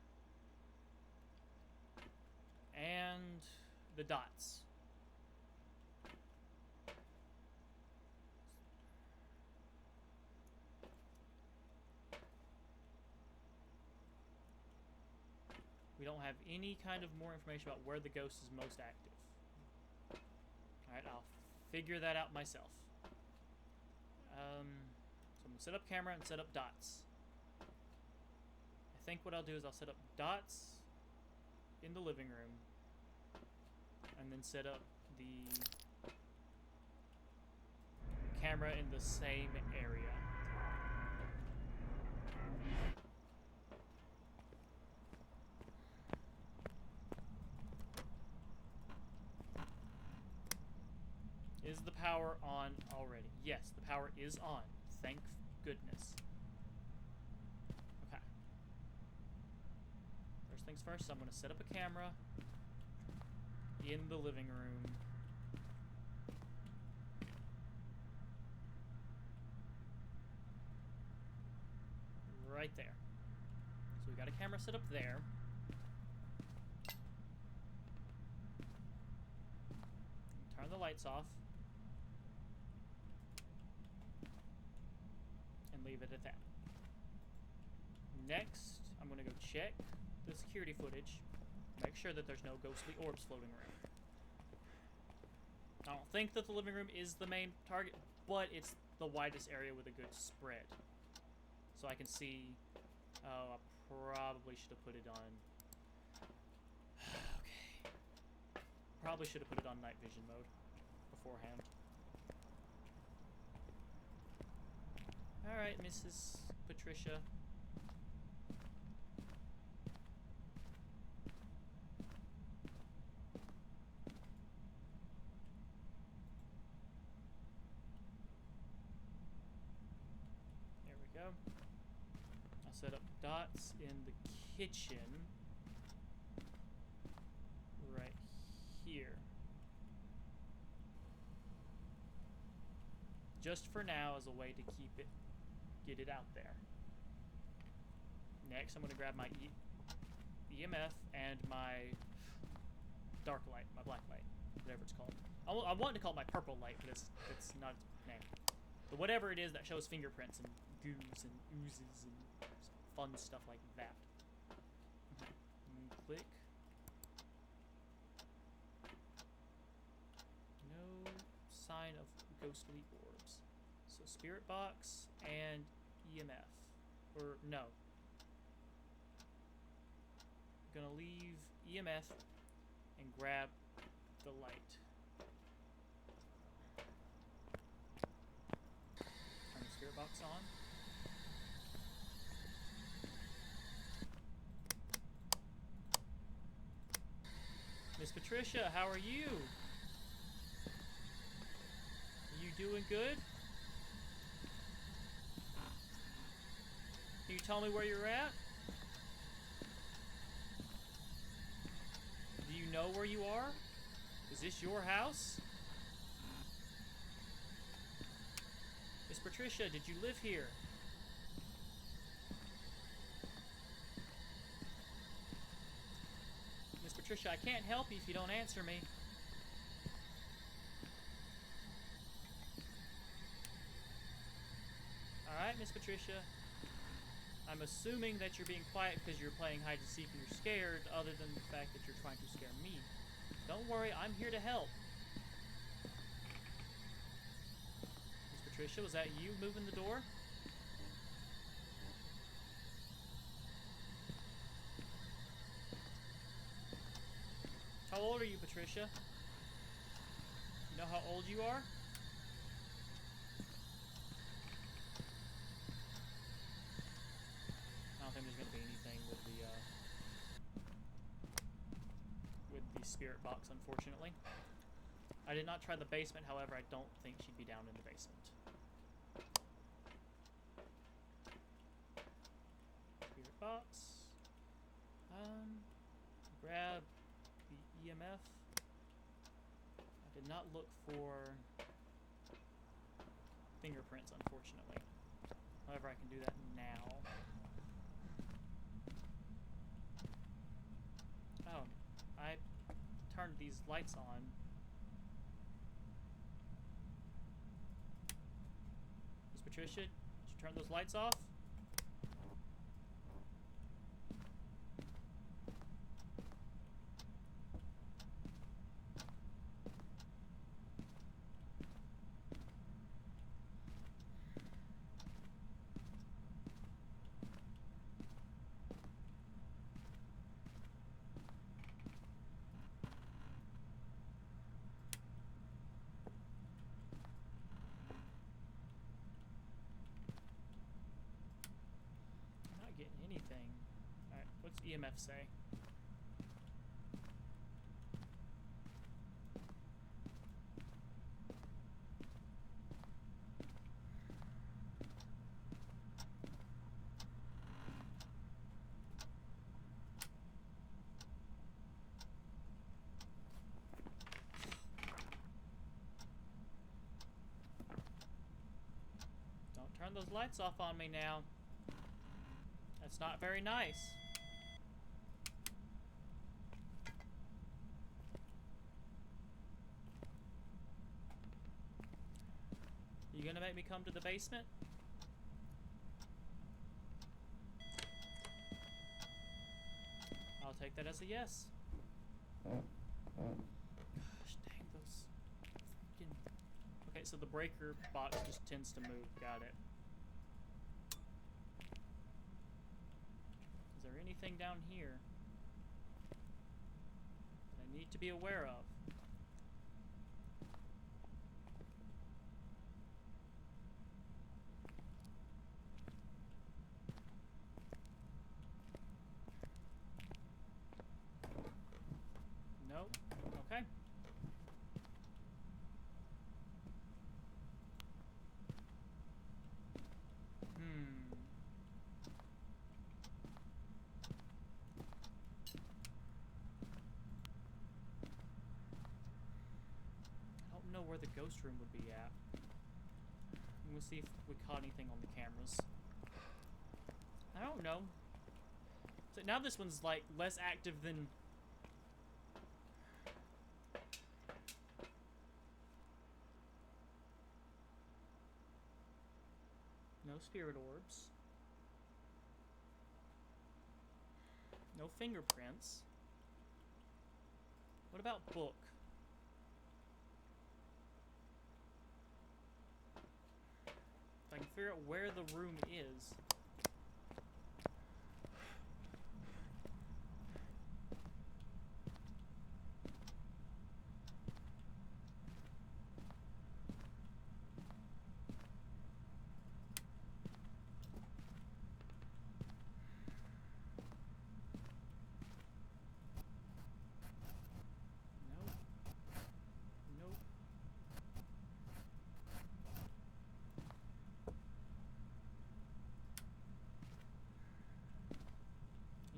and the dots. We don't have any kind of more information about where the ghost is most active. Alright, I'll figure that out myself. So I'm going to set up camera and set up dots. I think what I'll do is I'll set up dots in the living room and then set up the camera in the same area. Is the power on already? Yes, the power is on. Thank goodness. Okay. First things first, I'm going to set up a camera in the living room. Right there. So we got a camera set up there. Turn the lights off. And leave it at that. Next, I'm going to go check the security footage. Make sure that there's no ghostly orbs floating around. I don't think that the living room is the main target, but it's the widest area with a good spread. So I can see... Oh, I probably should have put it on probably should have put it on night vision mode beforehand. Alright, Mrs. Patricia. There we go. I'll set up dots in the kitchen. Right here. Just for now as a way to get it out there. Next, I'm going to grab my EMF and my dark light, my black light, whatever it's called. I want to call it my purple light, but it's not its name. But whatever it is that shows fingerprints and goos and oozes and fun stuff like that. Click. No sign of ghostly orbs. So spirit box and EMF. Or no. I'm gonna leave EMF and grab the light. Turn the spirit box on. Miss Patricia, how are you? You doing good? Can you tell me where you're at? Do you know where you are? Is this your house? Miss Patricia, did you live here? Miss Patricia, I can't help you if you don't answer me. Alright, Miss Patricia. I'm assuming that you're being quiet because you're playing hide and seek and you're scared, other than the fact that you're trying to scare me. Don't worry, I'm here to help. Miss Patricia, was that you moving the door? How old are you, Patricia? You know how old you are? I don't think there's going to be anything with the spirit box, unfortunately. I did not try the basement, however, I don't think she'd be down in the basement. Spirit box. Grab the EMF. I did not look for fingerprints, unfortunately. However, I can do that now. Oh, I turned these lights on. Miss Patricia, did you turn those lights off? Getting anything. Alright, what's EMF say? Don't turn those lights off on me now. That's not very nice. You gonna make me come to the basement? I'll take that as a yes. Gosh, dang those freaking... Okay, so the breaker box just tends to move. Got it. Is there anything down here that I need to be aware of? where the ghost room would be at. We'll see if we caught anything on the cameras. I don't know. So now this one's like less active than... No spirit orbs. No fingerprints. What about book? If I can figure out where the room is. Nope. Nope.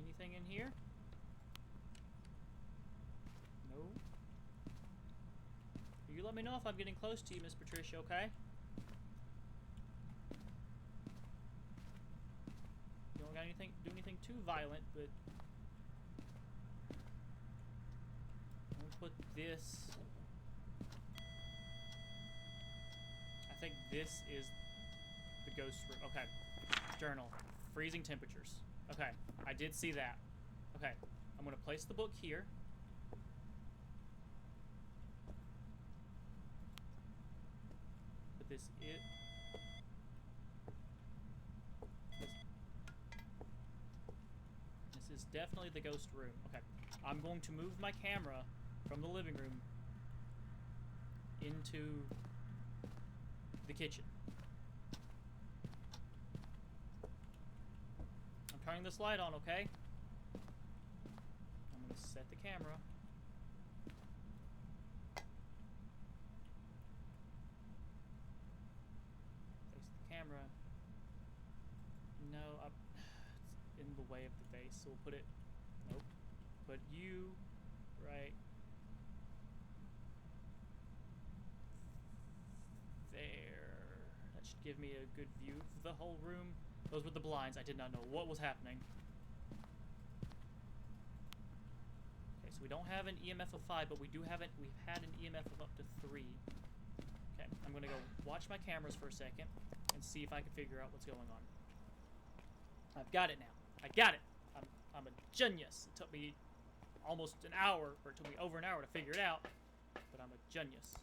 Anything in here? No. You let me know if I'm getting close to you, Miss Patricia, okay? You don't got anything, do anything too violent, but I'm gonna put this. I think this is the ghost room. Okay. Journal. Freezing temperatures. Okay. I did see that. Okay. I'm gonna place the book here. But this is definitely the ghost room. Okay. I'm going to move my camera from the living room into the kitchen. I'm turning this light on, okay? I'm gonna set the camera. Face the camera. No, it's in the way of the base, so we'll put it... Nope. Put you right there. That should give me a good view of the whole room. Those were the blinds. I did not know what was happening. Okay, so we don't have an EMF of 5, but we do have it. We've had an EMF of up to 3. Okay, I'm gonna go watch my cameras for a second and see if I can figure out what's going on. I've got it now. I got it. I'm a genius. It took me almost an hour, or it took me over an hour to figure it out, but I'm a genius.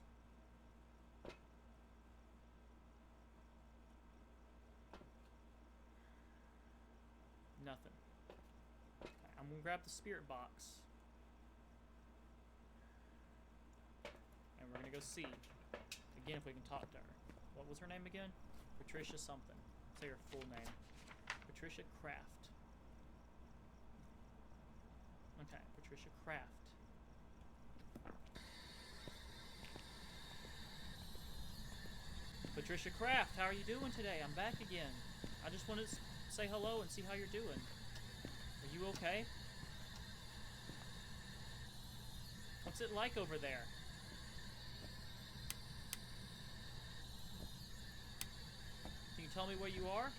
Nothing. Okay, I'm gonna grab the spirit box. And we're gonna go see. Again, if we can talk to her. What was her name again? Patricia something. Say her full name. Patricia Kraft. Okay, Patricia Kraft. Patricia Kraft, how are you doing today? I'm back again. I just wanted to say hello and see how you're doing. Are you okay? What's it like over there? Can you tell me where you are?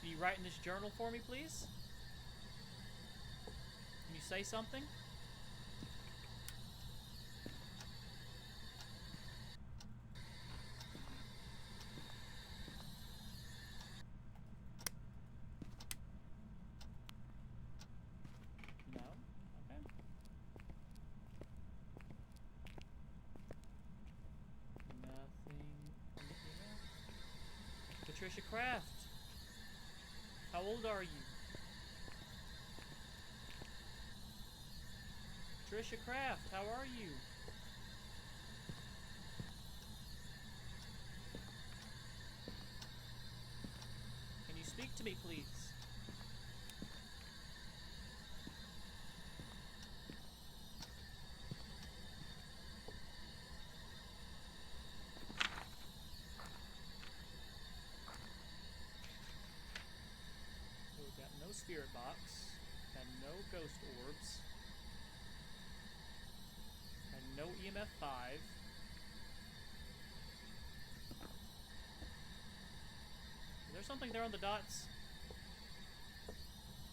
Can you write in this journal for me, please? Can you say something? No? Okay. Nothing. Patricia Kraft. How old are you? Patricia Kraft, how are you? Can you speak to me, please? So we've got no spirit box, got no ghost orbs, and no EMF 5. Is there something there on the dots?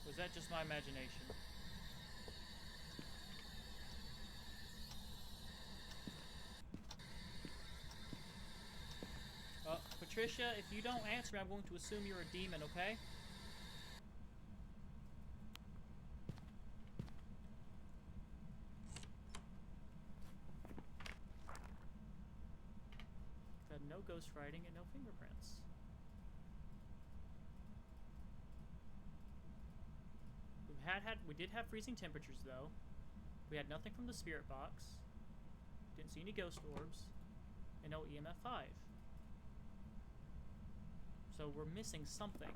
Was that just my imagination? Patricia, if you don't answer me, I'm going to assume you're a demon, okay? We've had no ghost writing and no fingerprints. We did have freezing temperatures though. We had nothing from the spirit box. Didn't see any ghost orbs. And no EMF 5. So we're missing something.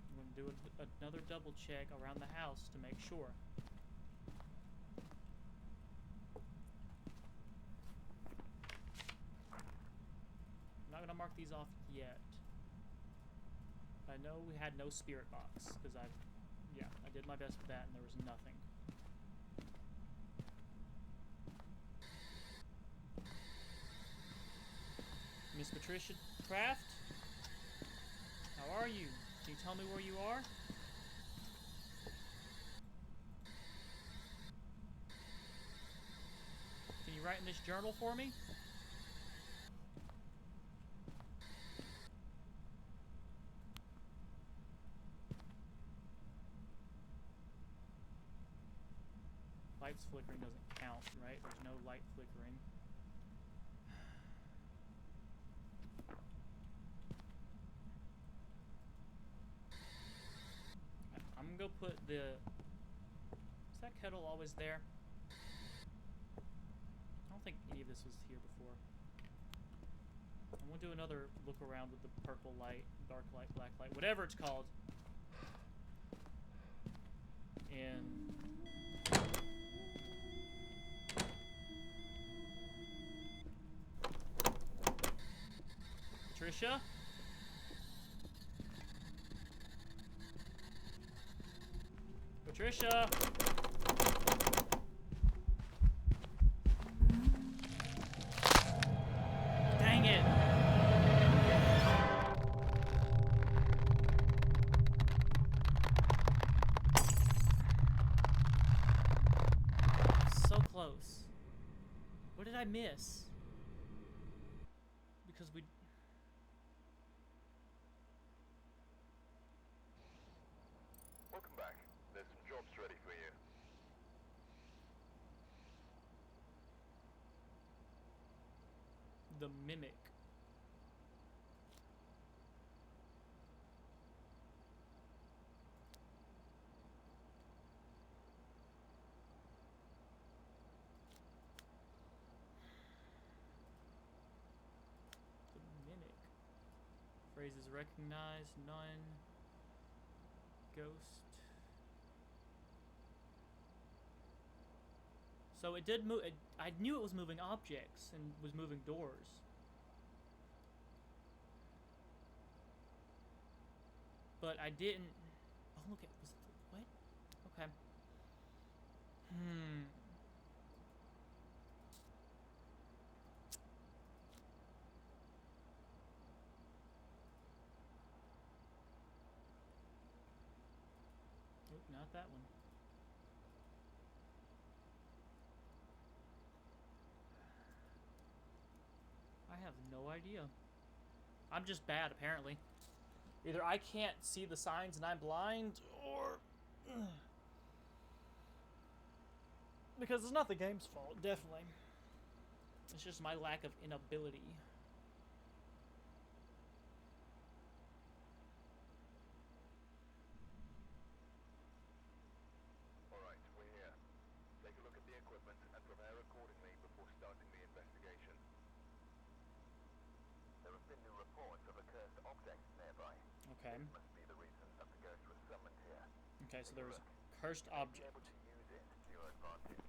I'm going to do another double check around the house to make sure. I'm not going to mark these off yet. I know we had no spirit box, because I did my best with that and there was nothing. Miss Patricia Kraft? How are you? Can you tell me where you are? Can you write in this journal for me? Lights flickering doesn't count, right? There's no light flickering. I'm gonna go put the... Is that kettle always there? I don't think any of this was here before. I'm gonna do another look around with the purple light, dark light, black light, whatever it's called. And... Patricia? Patricia! Dang it! So close. What did I miss? Because we... Welcome back. There's some jobs ready for you. The mimic. The mimic. Phrases recognized, none. Ghost. So it did move. I knew it was moving objects and was moving doors. But I didn't. Oh, look at. Was it, what? Okay. Nope, not that one. I have no idea. I'm just bad, apparently. Either I can't see the signs and I'm blind, or... Because it's not the game's fault, definitely. It's just my lack of inability. Alright, we're here. Take a look at the equipment and prepare accordingly before starting the investigation. There have been new reports of a cursed object nearby. Okay. This must be the reason that the ghost was summoned here. Okay, so there was a cursed object. Be able to use it to your advantage.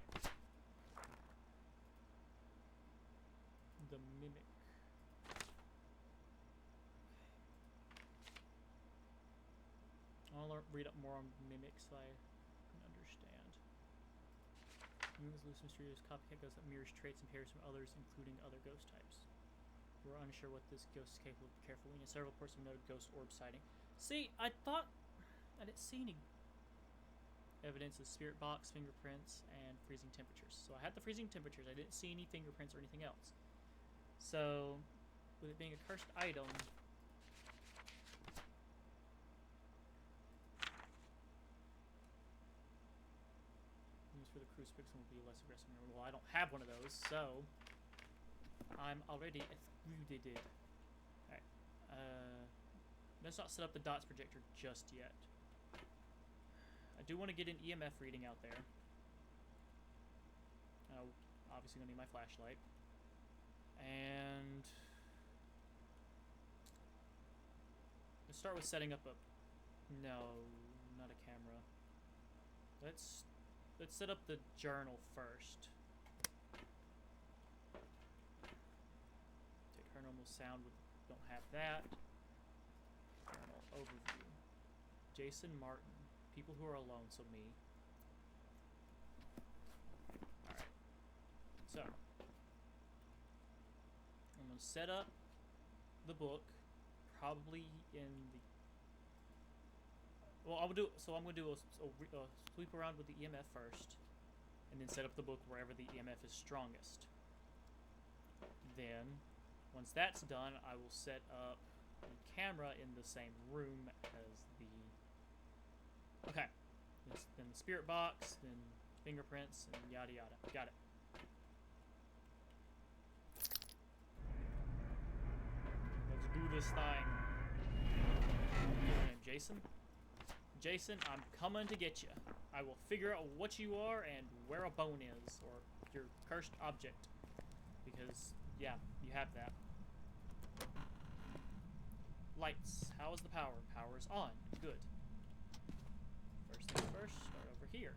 read up more on mimics so I can understand. Mimics loose mysterious copycat ghost that mirrors traits and pairs from others, including other ghost types. We're unsure what this ghost is capable of. Be careful. We know several reports of noted ghost orb sighting. See, I thought I didn't see any evidence of spirit box, fingerprints, and freezing temperatures. So I had the freezing temperatures. I didn't see any fingerprints or anything else. So, with it being a cursed item, use for the crucifix will be less aggressive. Well, I don't have one of those, so I'm already excluded. Alright. Let's not set up the dots projector just yet. I do want to get an EMF reading out there. Obviously gonna need my flashlight. And let's start with setting up a... No, not a camera. Let's set up the journal first. Take paranormal sound. We don't have that. Journal overview. Jason Martin. People who are alone, so me. Alright. So, I'm going to set up the book, probably in the... Well, I'm going to do a sweep around with the EMF first, and then set up the book wherever the EMF is strongest. Then, once that's done, I will set up the camera in the same room as the... Okay. Then the spirit box, then fingerprints, and yada yada. Got it. Let's do this thing. What's your name, Jason? Jason, I'm coming to get you. I will figure out what you are and where a bone is, or your cursed object. Because, yeah, you have that. Lights. How is the power? Power is on. Good. First things first, start over here.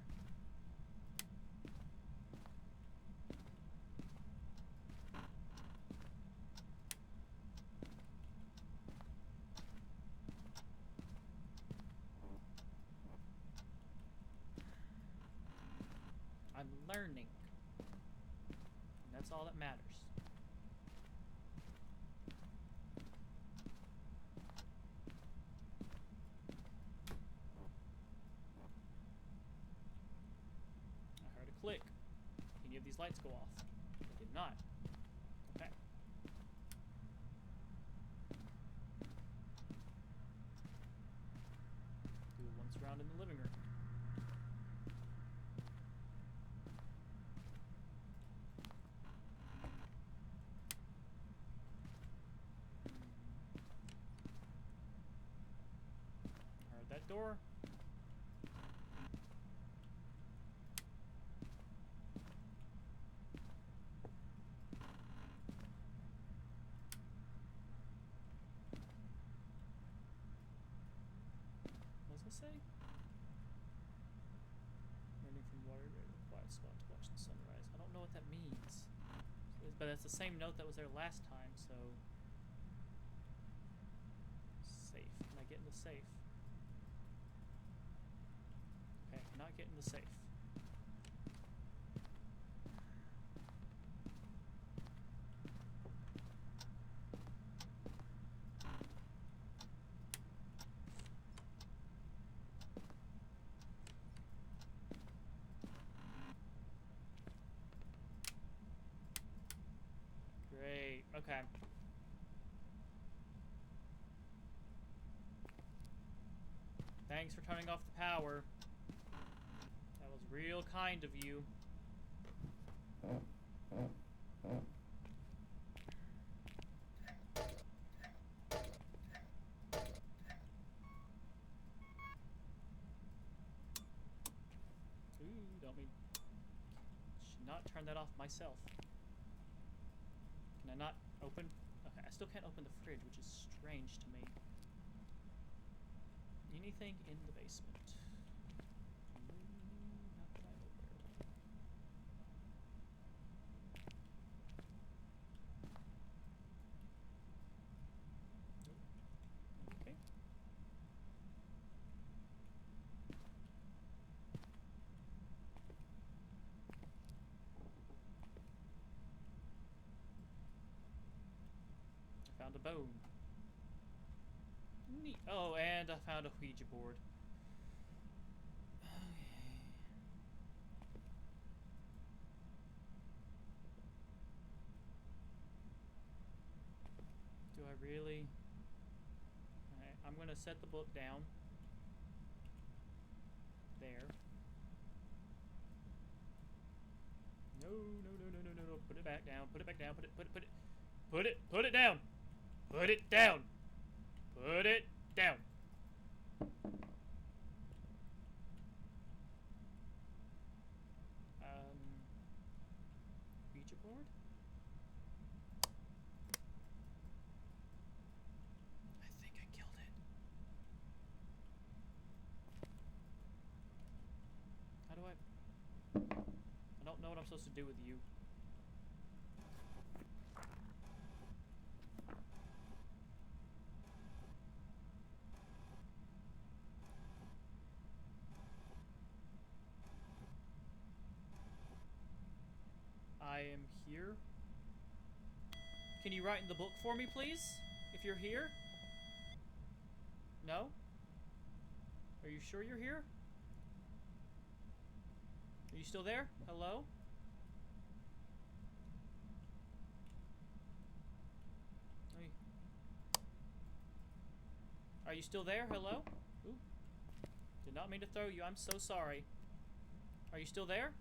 I'm learning. And that's all that matters. Click. Any of these lights go off? They did not. Okay. Do it once around in the living room. Heard that door. Say? Running from water to a quiet spot to watch the sunrise. I don't know what that means. But that's the same note that was there last time, so... Safe. Can I get in the safe? Okay, I cannot get in the safe. Okay. Thanks for turning off the power. That was real kind of you. Ooh, don't mean... Should not turn that off myself. Can I not open? Okay, I still can't open the fridge, which is strange to me. Anything in the basement? Not that I'm aware of. Nope. Okay. Found a bone. Neat. Oh, and I found a Ouija board. Okay. Do I really? Alright, I'm gonna set the book down. There. No, no, no, no, no, no, no. Put it back down. Put it back down. Put it down. Put it down. Put it down. Ouija board? I think I killed it. How do I don't know what I'm supposed to do with you. I am here. Can you write in the book for me, please? If you're here? No? Are you sure you're here? Are you still there? Hello? Are you still there? Hello? Ooh. Did not mean to throw you. I'm so sorry. Are you still there?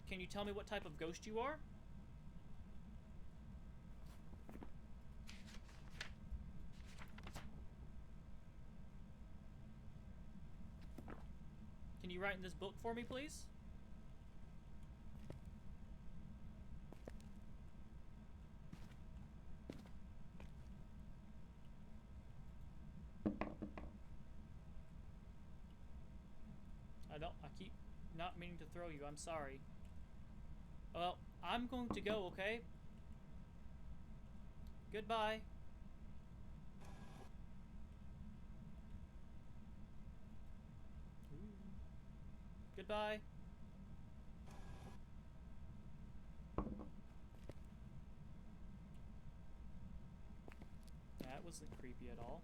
Can you tell me what type of ghost you are? Can you write in this book for me, please? I keep not meaning to throw you. I'm sorry. Well, I'm going to go, okay? Goodbye. Ooh. Goodbye. That wasn't creepy at all.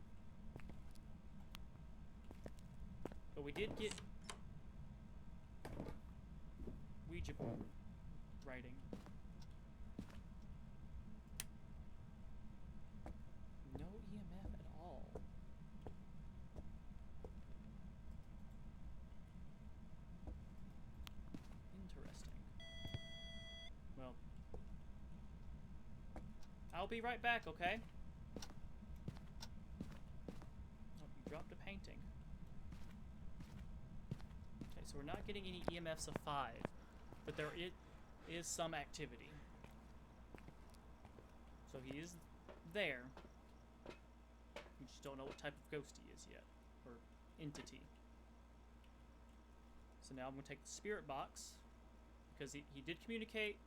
But we did get Ouija board writing. No EMF at all. Interesting. Well, I'll be right back, okay? Oh, you dropped a painting. Okay, so we're not getting any EMFs of 5, but there is some activity. So he is there. We just don't know what type of ghost he is yet, or entity. So now I'm going to take the spirit box, because he did communicate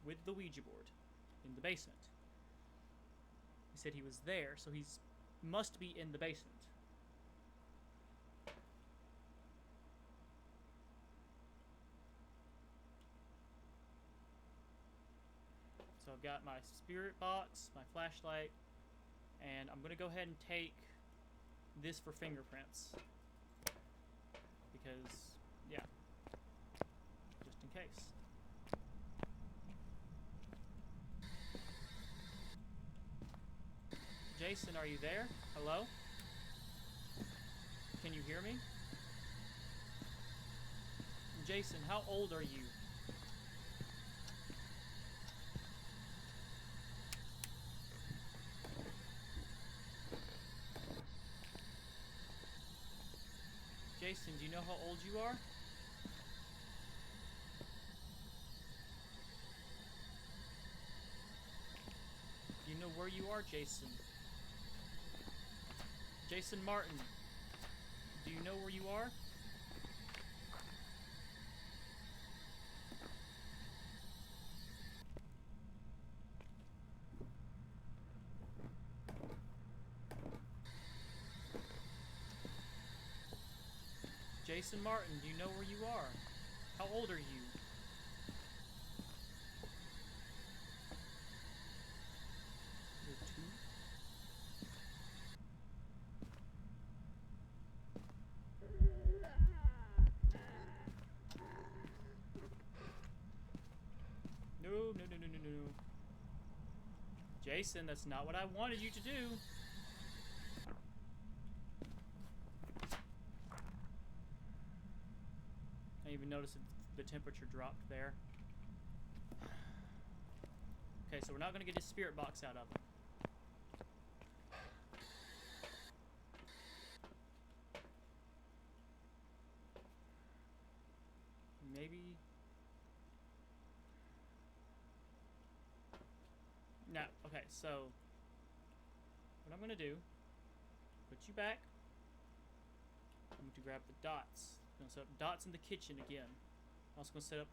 with the Ouija board in the basement. He said he was there, so he must be in the basement. So I've got my spirit box, my flashlight, and I'm going to go ahead and take this for fingerprints. Because, yeah, just in case. Jason, are you there? Hello? Can you hear me? Jason, how old are you? Jason, do you know how old you are? Do you know where you are, Jason? Jason Martin, do you know where you are? Jason Martin, do you know where you are? How old are you? No, no, no, no, no, no. Jason, that's not what I wanted you to do. I even noticed the temperature dropped there. Okay, so we're not gonna get his spirit box out of him. Maybe. No. Okay, so what I'm gonna do? Put you back. I'm going to grab the dots. I'm gonna set up dots in the kitchen again. I'm also gonna set up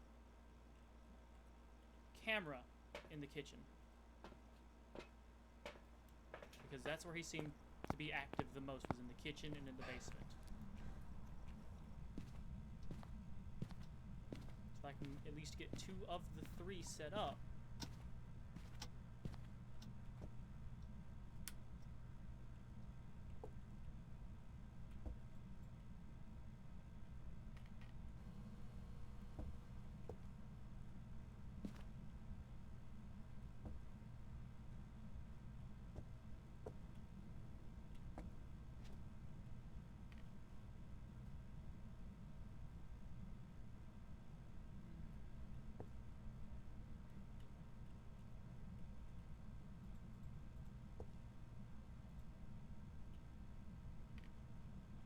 camera in the kitchen because that's where he seemed to be active the most, was in the kitchen and in the basement. So I can at least get 2 of the 3 set up.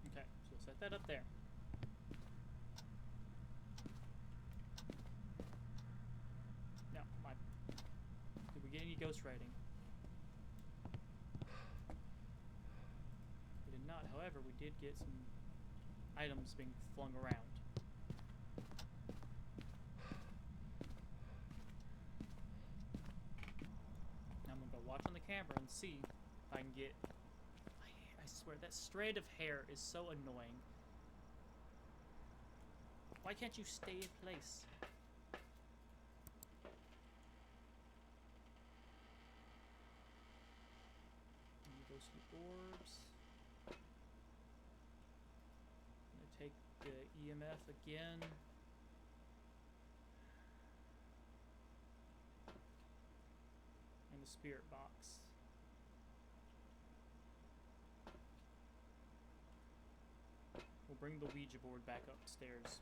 Okay, so we'll set that up there. Now, did we get any ghost writing? We did not. However, we did get some items being flung around. Now I'm gonna go watch on the camera and see if I can get. I swear that strand of hair is so annoying. Why can't you stay in place? Ghostly orbs. I'm gonna take the EMF again. And the spirit box. We'll bring the Ouija board back upstairs.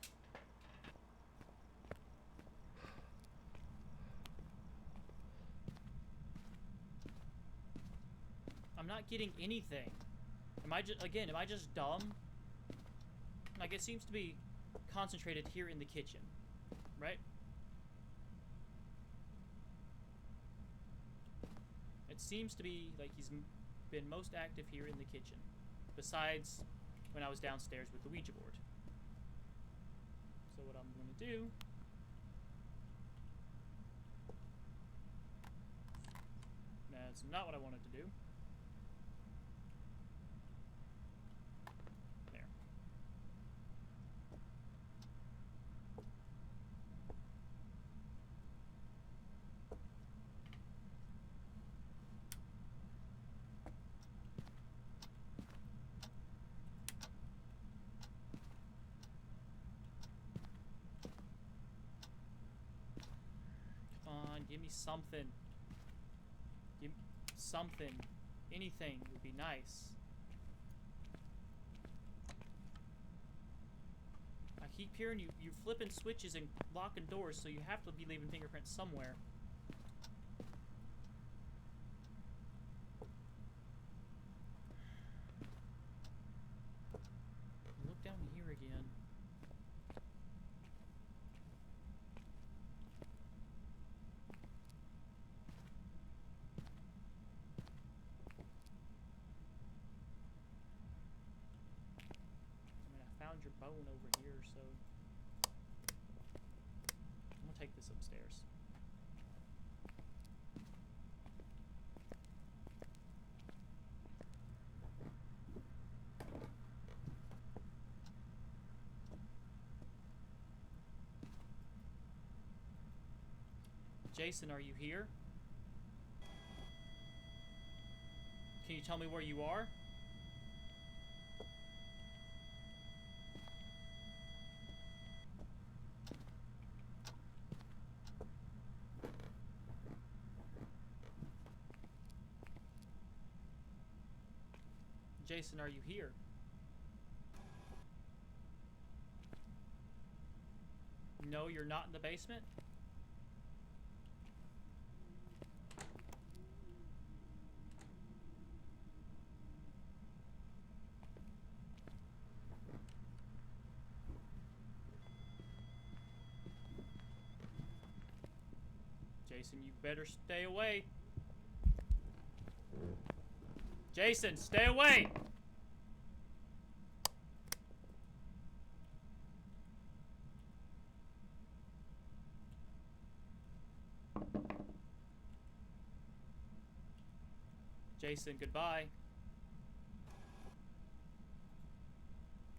I'm not getting anything. Am I just dumb? Like, it seems to be concentrated here in the kitchen, right? It seems to be like he's been most active here in the kitchen, besides when I was downstairs with the Ouija board. So what I'm going to do... That's not what I wanted to do. There. Come on, give me something. Give me something. Anything would be nice. I keep hearing you flipping switches and locking doors, so you have to be leaving fingerprints somewhere. Look down here again. Found your bone over here, so I'm gonna take this upstairs. Jason, are you here? Can you tell me where you are? Jason, are you here? No, you're not in the basement? Jason, you better stay away. Jason, stay away! Jason, goodbye.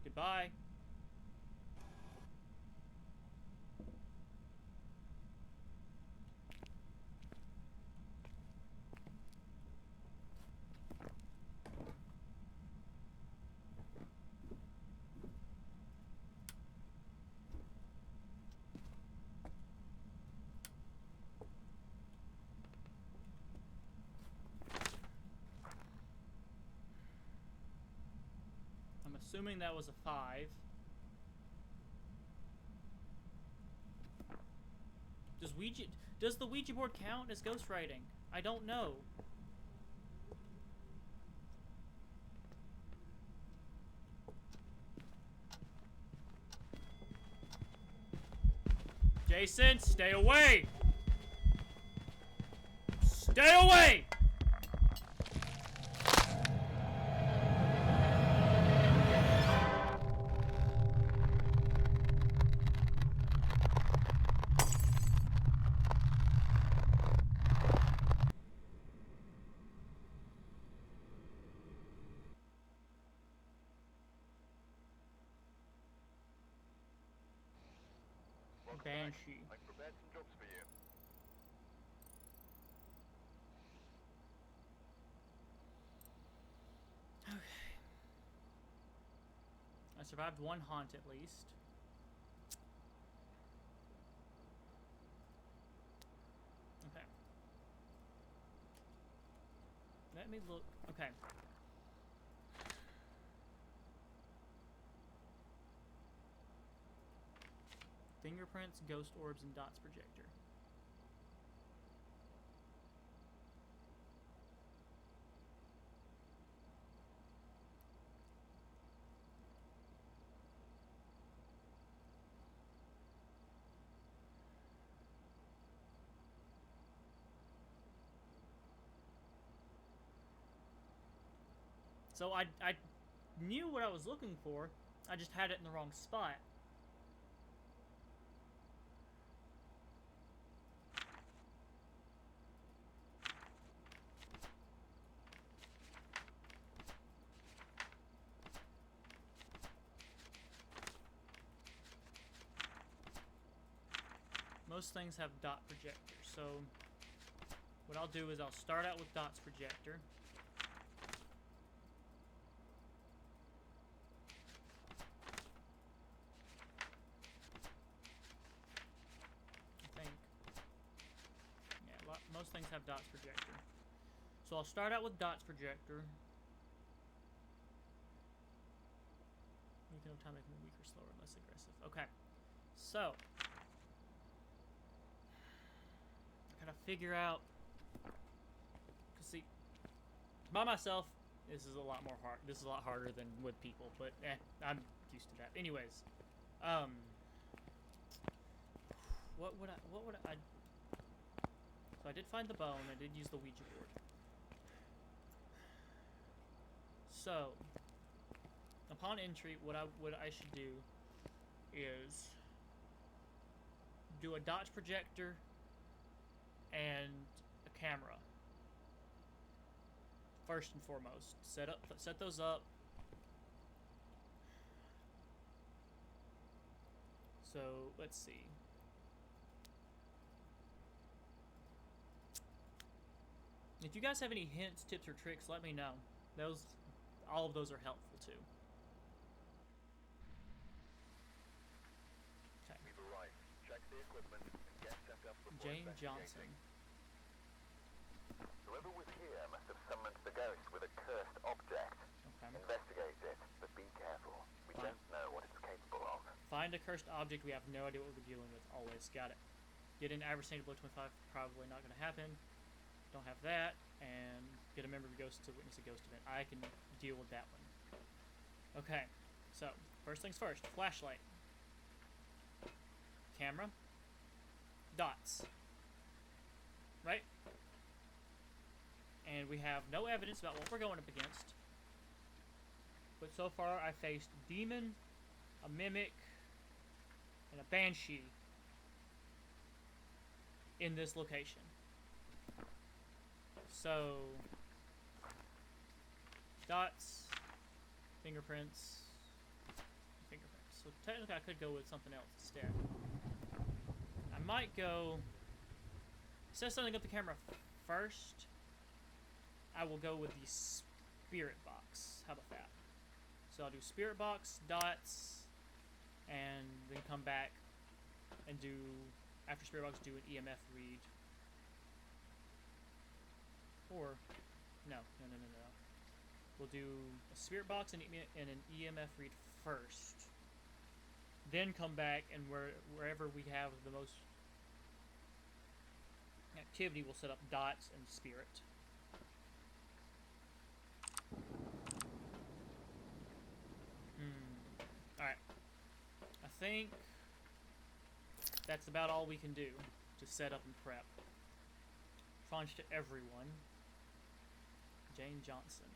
Goodbye. I'm assuming that was a 5. Does the Ouija board count as ghostwriting? I don't know. Jason, stay away! Stay away! Banshee. I prepared some jobs for you. Okay. I survived one haunt at least. Okay. Let me look. Okay. Fingerprints, ghost orbs, and dots projector. So I knew what I was looking for, I just had it in the wrong spot. Most things have dot projector, so what I'll do is I'll start out with dots projector. I think. Yeah, most things have dots projector. So I'll start out with dots projector. You can have time making it weaker, slower, and less aggressive. Okay. So gotta figure out, cause see, by myself, this is a lot more hard. This is a lot harder than with people, but I'm used to that. Anyways, what would I? So I did find the bone. I did use the Ouija board. So, upon entry, what I should do is do a dots projector and a camera first and foremost. Set those up. So let's see. If you guys have any hints, tips, or tricks, let me know. All of those are helpful too. Okay. We've arrived. Check the equipment and get set up before Jane investigating. Johnson. Whoever was here must have summoned the ghost with a cursed object. Okay. Investigate it, but be careful. We Fine. don't know what it's capable of. Find a cursed object. We have no idea what we're dealing with. Always. Got it. Get an average standard below 25. Probably not going to happen. Don't have that. And get a member of the ghost to witness a ghost event. I can deal with that one. Okay. So, first things first. Flashlight. Camera. Dots. Right? And we have no evidence about what we're going up against. But so far, I faced demon, a mimic, and a banshee in this location. So, dots, fingerprints. So technically, I could go with something else instead. I might go. Instead of setting up the camera first, I will go with the spirit box. How about that? So I'll do spirit box, dots, and then come back and do, after spirit box, do an EMF read. Or, no. We'll do a spirit box and an EMF read first. Then come back and wherever we have the most activity, we'll set up dots and spirit. Alright. I think that's about all we can do to set up and prep. Response to everyone. Jane Johnson.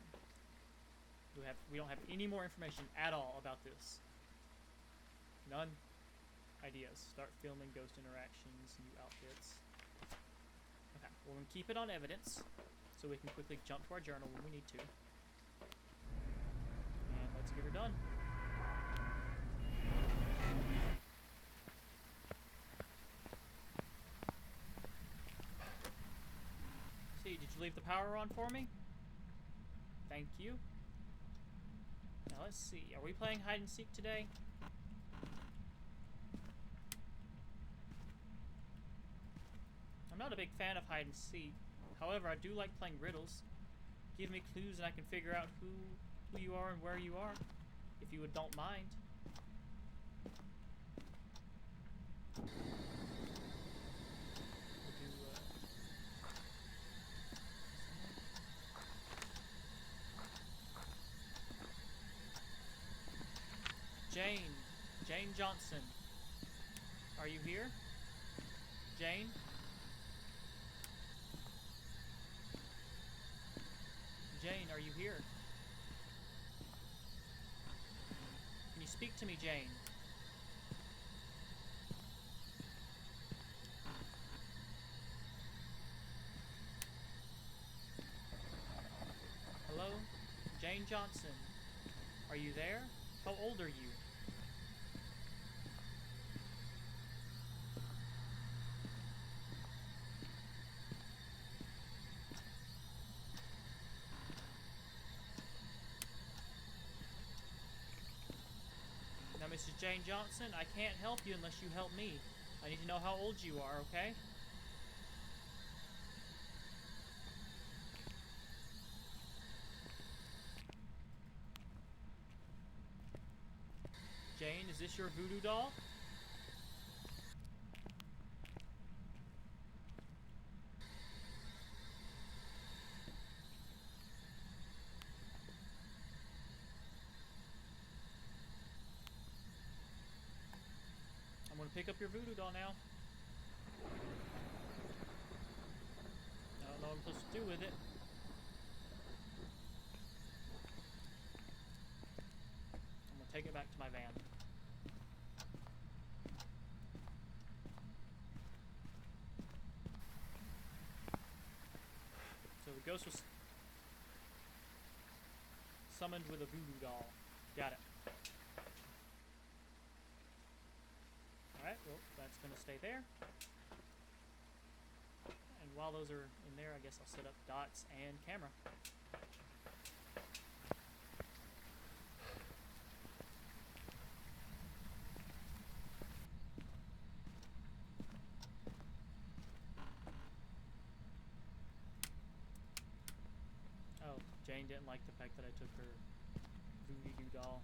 We don't have any more information at all about this. None. Ideas. Start filming ghost interactions, new outfits. Okay, well, we're going to keep it on evidence, so we can quickly jump to our journal when we need to. And let's get her done. See, did you leave the power on for me? Thank you. Now let's see, are we playing hide and seek today? I'm not a big fan of hide and seek. However, I do like playing riddles. Give me clues and I can figure out who you are and where you are, if you don't mind. Jane Johnson. Are you here? Jane? Jane, are you here? Can you speak to me, Jane? Hello? Jane Johnson. Are you there? How old are you? Now, Mrs. Jane Johnson, I can't help you unless you help me. I need to know how old you are, okay? Jane, is this your voodoo doll? I'm gonna pick up your voodoo doll now. I don't know what I'm supposed to do with it. I'm gonna take it back to my van. So the ghost was summoned with a voodoo doll. Got it. Alright, well, that's going to stay there. And while those are in there, I guess I'll set up dots and camera. Oh, Jane didn't like the fact that I took her voodoo doo doll.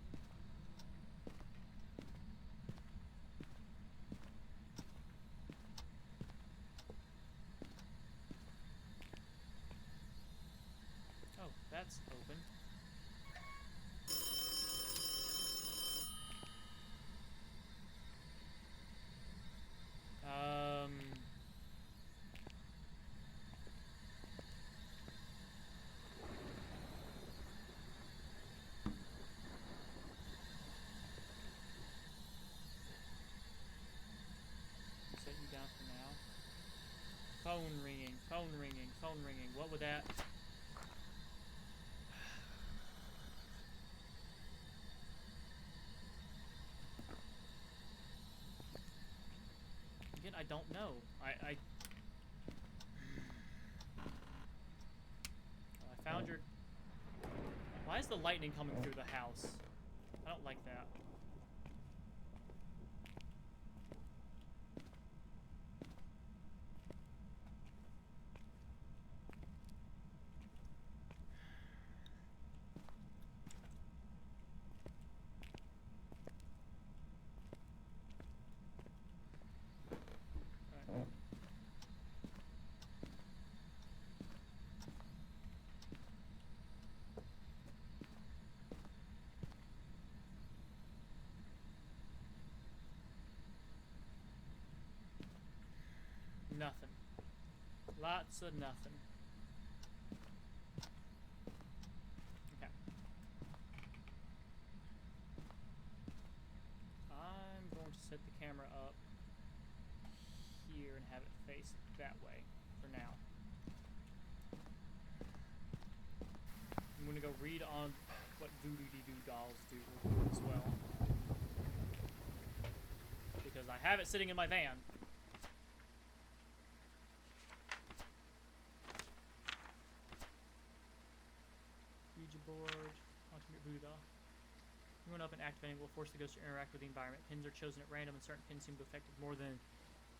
Oh, that's open. Set you down for now. Phone ringing, phone ringing, phone ringing. What would that... Again, I don't know. I found your... Why is the lightning coming through the house? I don't like that. Alright. Nothing. Lots of nothing. Okay. I'm going to set the camera up here and have it face that way for now. I'm going to go read on what voodoo-dee-doo dolls do as well. Because I have it sitting in my van. Ouija board, ultimate voodoo doll. Going up and activating will force the ghost to interact with the environment. Pins are chosen at random, and certain pins seem to affect it more than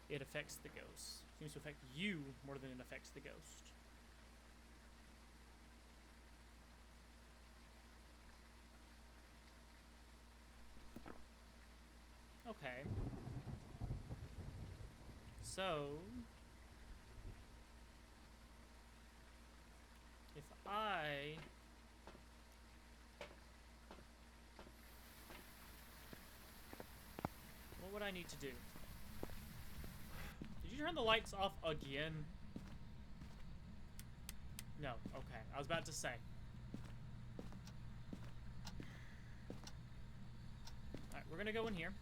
it affects the ghost. Seems to affect you more than it affects the ghost. Okay. So... if I... What would I need to do? Did you turn the lights off again? No. Okay. I was about to say. Alright, we're gonna go in here.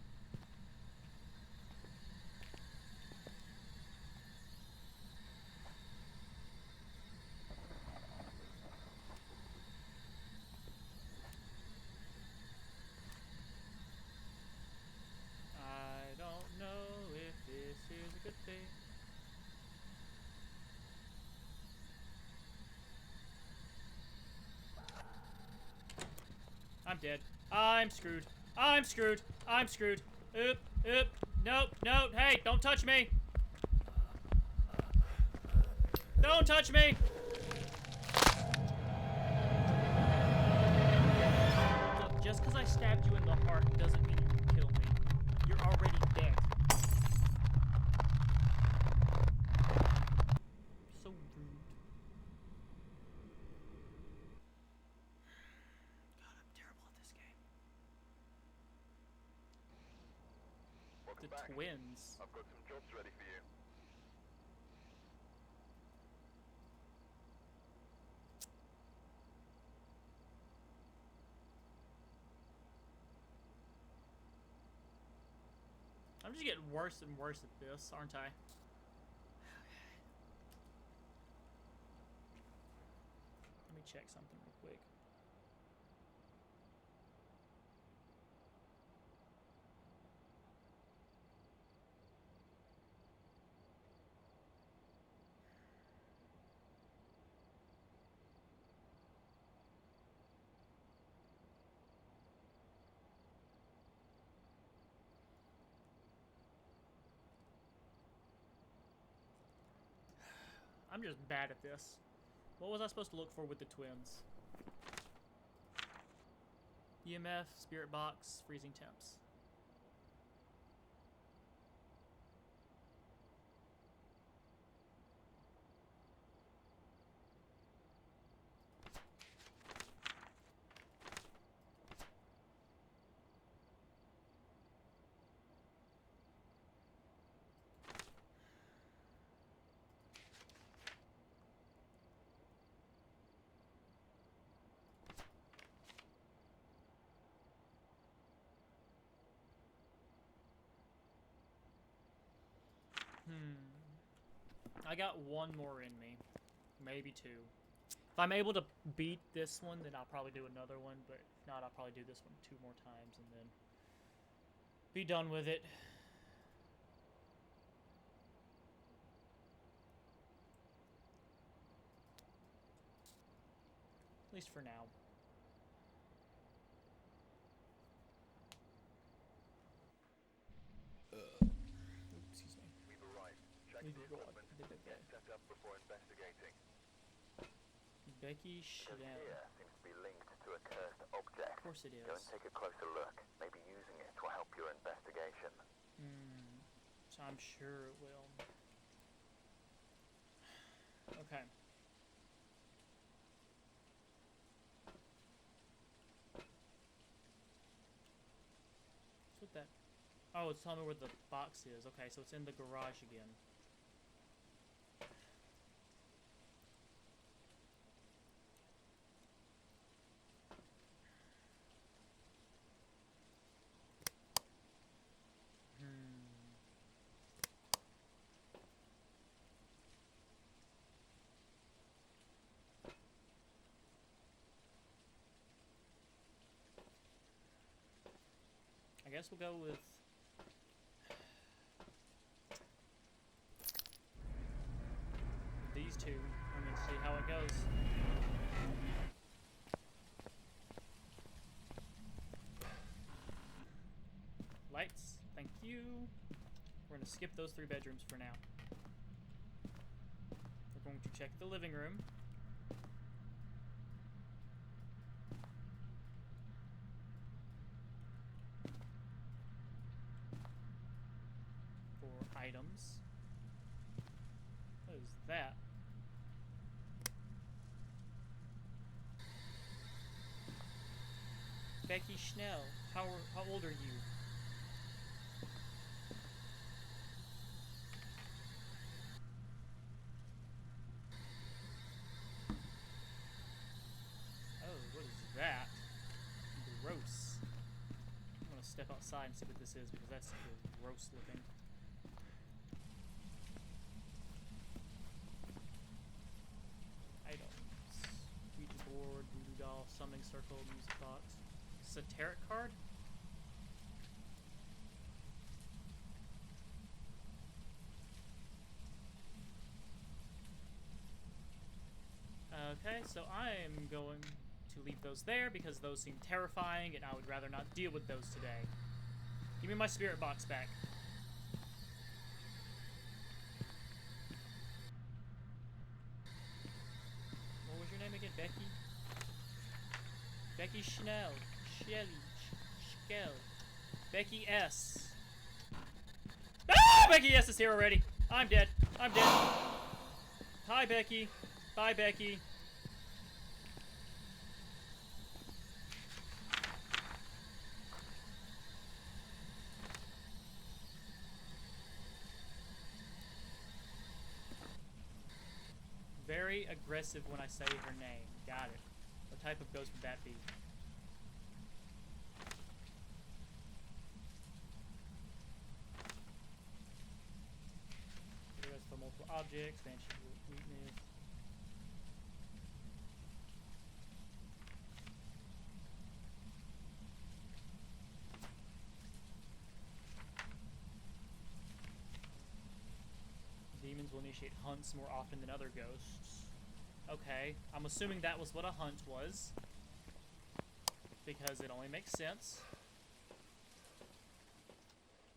I don't know if this is a good thing. I'm dead. I'm screwed. I'm screwed. I'm screwed. Oop, oop. Nope, nope. Hey, don't touch me. Don't touch me. Look, just because I stabbed you in the heart doesn't mean you can kill me. You're already dead. So rude. God, I'm terrible at this game. Welcome The back. twins. I've got some jobs ready for you. I'm just getting worse and worse at this, aren't I? Let me check something real quick. I'm just bad at this. What was I supposed to look for with the twins? EMF, spirit box, freezing temps. I got one more in me. Maybe two. If I'm able to beat this one, then I'll probably do another one, but if not, I'll probably do this one 2 more times and then be done with it. At least for now. Excuse me. We've arrived. Check the equipment. Get set up before investigating. Becky This Schnell. here seems to be linked to a cursed object. Of course it is. Go and take a closer look. Maybe using it will help your investigation. So I'm sure it will. Okay. What's with that? Oh, it's telling me where the box is. Okay, so it's in the garage again. I guess we'll go with these two and then see how it goes. Lights, thank you. We're gonna skip those 3 bedrooms for now. We're going to check the living room. For items. What is that? Becky Schnell, how old are you? Oh, what is that? Gross. I'm gonna step outside and see what this is because that's gross looking. Items. Ouija board, voodoo doll, summoning circle, music box. Is this a tarot card? Okay, so I am going to leave those there because those seem terrifying and I would rather not deal with those today. Give me my spirit box back. What was your name again? Becky? Becky Schnell. Shelly. Schell. Becky S. Ah! Becky S is here already. I'm dead. I'm dead. Hi, Becky. Bye, Becky. Very aggressive when I say her name. Got it. What type of ghost would that be? That's for multiple objects. Banshee weakness. Demons will initiate hunts more often than other ghosts. Okay, I'm assuming that was what a hunt was. Because it only makes sense.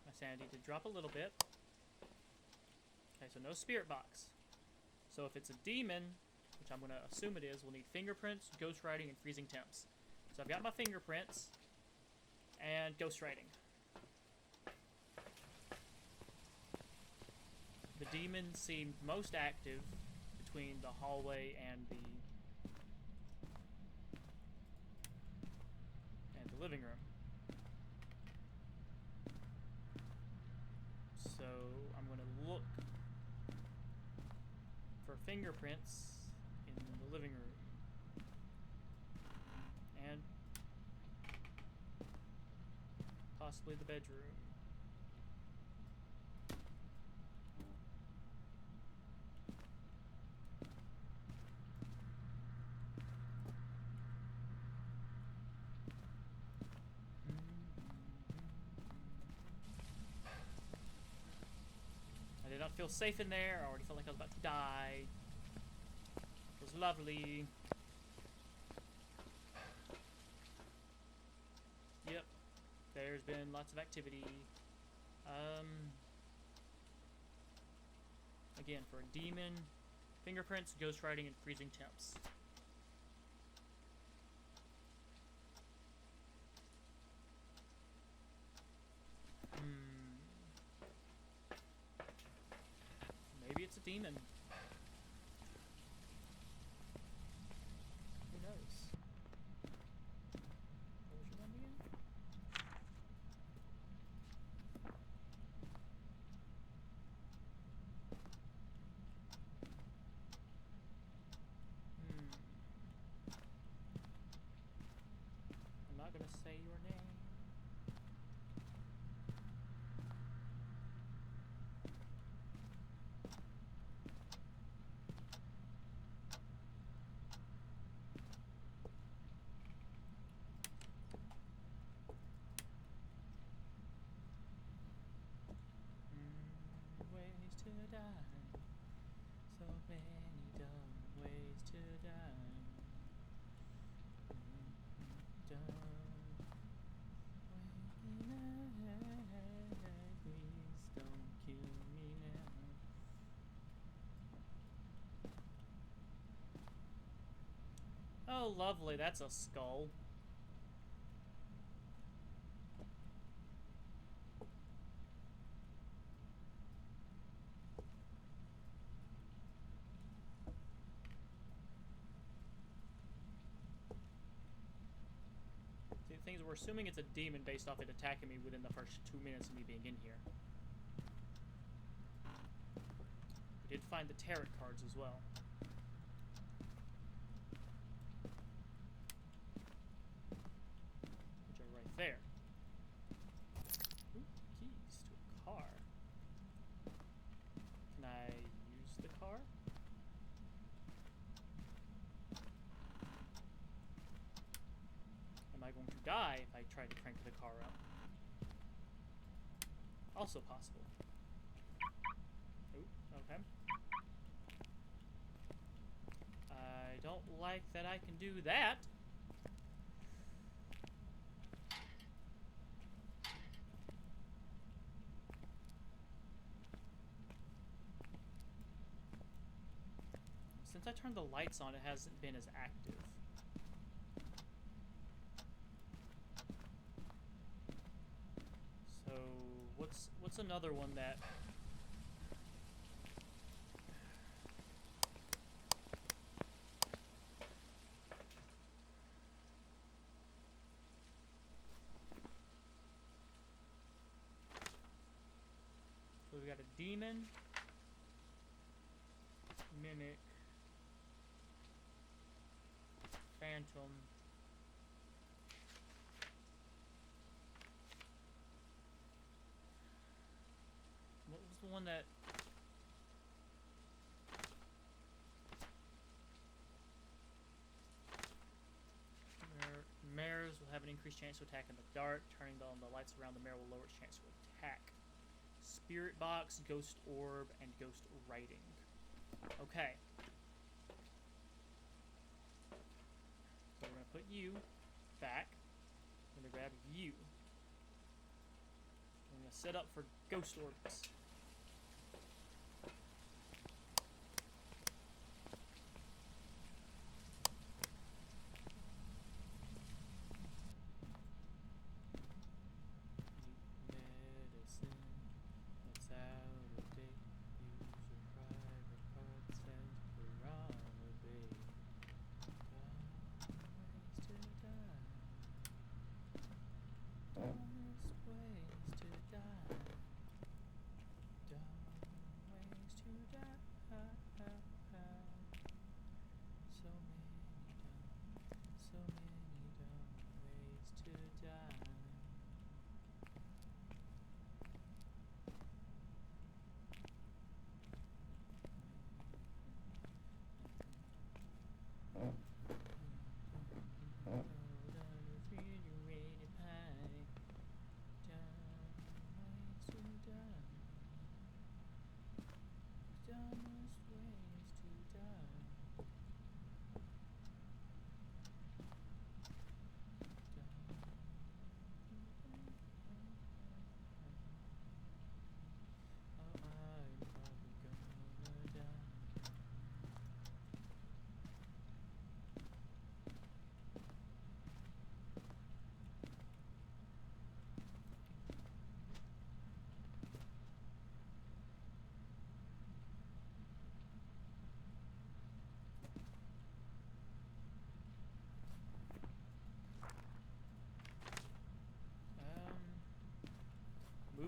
My sanity did drop a little bit. Okay, so no spirit box. So if it's a demon, which I'm going to assume it is, we'll need fingerprints, ghost writing, and freezing temps. So I've got my fingerprints. And ghostwriting. The demon seemed most active between the hallway and the living room. So I'm going to look for fingerprints in the living room. And possibly the bedroom. I did not feel safe in there. I already felt like I was about to die. It was lovely. Yep. There's been lots of activity. Again, for a demon, fingerprints, ghostwriting, and freezing temps. Maybe it's a demon. Who knows? What was your name again? I'm not gonna say your name. Ways to die. So many dumb ways to die. Please don't kill me now. Oh, lovely. That's a skull. See, the thing is, we're assuming it's a demon based off it attacking me within the first 2 minutes of me being in here. We did find the tarot cards as well. Which are right there. Ooh, keys to a car. Can I use the car? Am I going to die if I try to crank the car up? Also possible. Ooh, okay. I don't like that I can do that. Since I turned the lights on, it hasn't been as active. So, what's another one that... So we got a demon, mimic, phantom, what was the one that... Mares will have an increased chance to attack in the dark. Turning on the lights around the mare will lower its chance to attack. Spirit box, ghost orb, and ghost writing. Okay. So we're gonna put you back. I'm gonna grab you. I'm gonna set up for ghost orbs.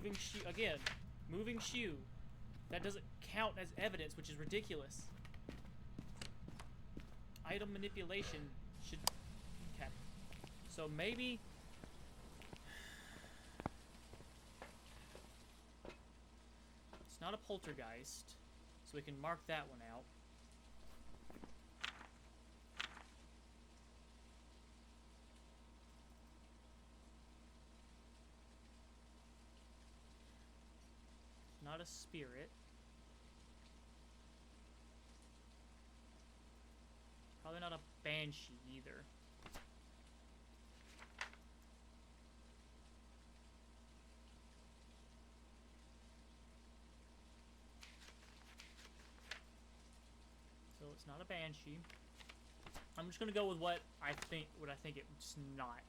Moving shoe again. Moving shoe. That doesn't count as evidence, which is ridiculous. Item manipulation should... Okay. So maybe... It's not a poltergeist, so we can mark that one out. Not a spirit. Probably not a banshee either. So it's not a banshee. I'm just gonna go with what I think it's not.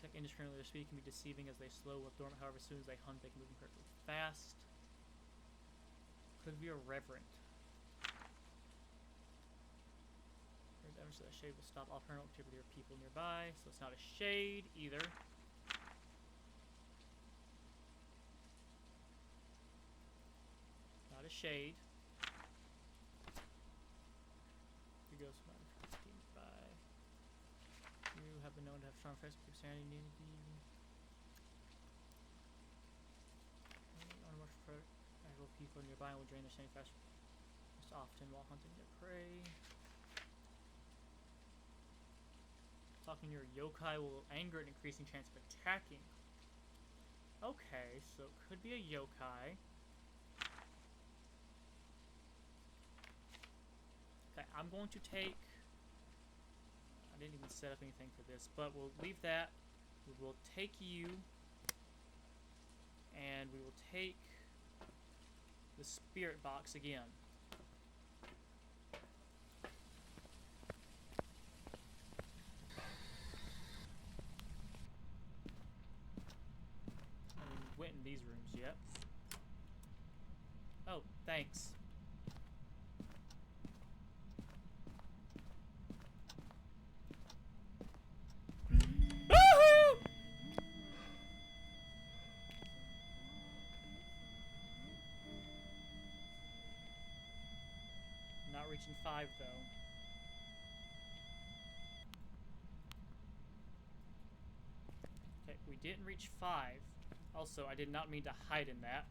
Tech indiscriminately, their speed can be deceiving as they slow up dormant. However, as soon as they hunt, they can move incredibly fast. Could be a reverent. There's evidence that a shade will stop all paranormal activity or people nearby, so it's not a shade either. Not a shade. Here goes 15 by. You have been known to have strong effects, keep sanity, immunity. Actual people nearby will drain their sanity fast most often while hunting their prey. Talking to your yokai will anger and increasing chance of attacking. Okay, so it could be a yokai. Okay, I'm going to take... I didn't even set up anything for this, but we'll leave that. We will take you, and we will take the spirit box again. I haven't went in these rooms yet. Oh, thanks. Not reaching 5 though. Okay, we didn't reach 5. Also, I did not mean to hide in that.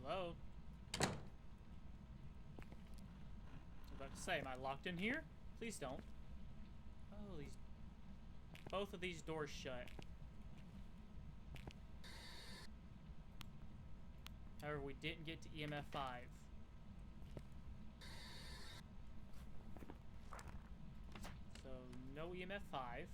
Hello? I was about to say, am I locked in here? Please don't. Oh, these... Both of these doors shut. However, we didn't get to EMF 5. So, no EMF 5.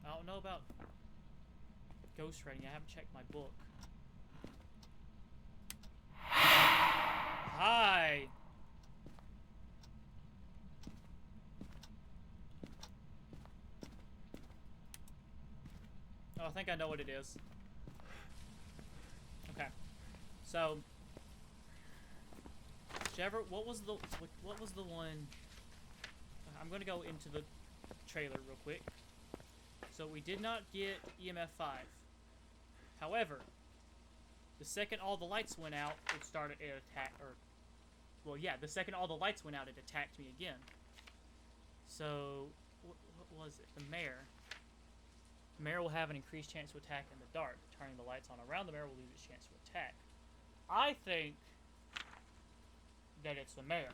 I don't know about ghost writing. I haven't checked my book. Hi! Oh, I think I know what it is. Okay. So, what was the one? I'm gonna go into the trailer real quick. So we did not get EMF 5. However, the second all the lights went out, it started an attack, well, yeah, the second all the lights went out, it attacked me again. So, what was it? The mayor. The mayor will have an increased chance to attack in the dark. Turning the lights on around the mayor will lose its chance to attack. I think that it's the mayor.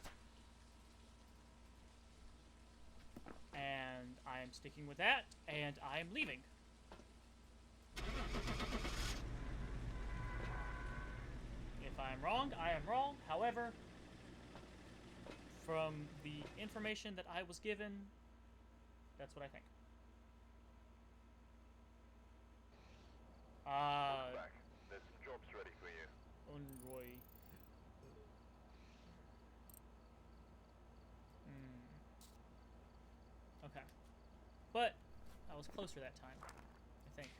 And I am sticking with that, and I am leaving. If I am wrong, I am wrong. However, from the information that I was given, that's what I think. Back. There's some jobs ready for you. Unroy. Okay. But I was closer that time, I think.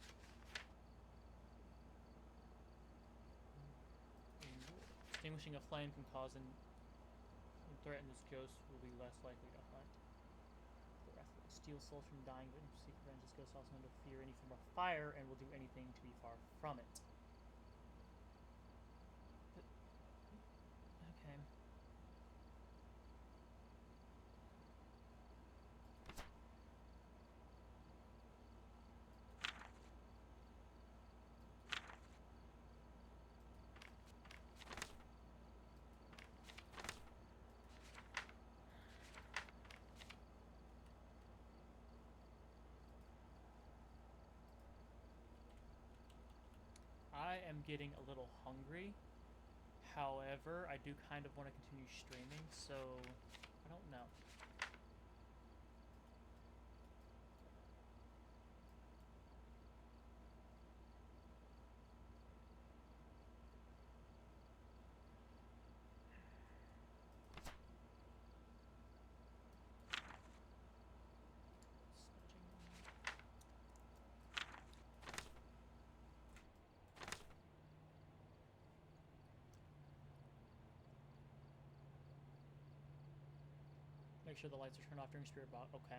Extinguishing a flame can cause and threaten this ghost will be less likely to hunt. Steal souls from dying, but secret revenge, this ghost also known to fear any form of fire and will do anything to be far from it. But, okay. I am getting a little hungry. However, I do kind of want to continue streaming, so I don't know. Make sure the lights are turned off during spirit box. Okay.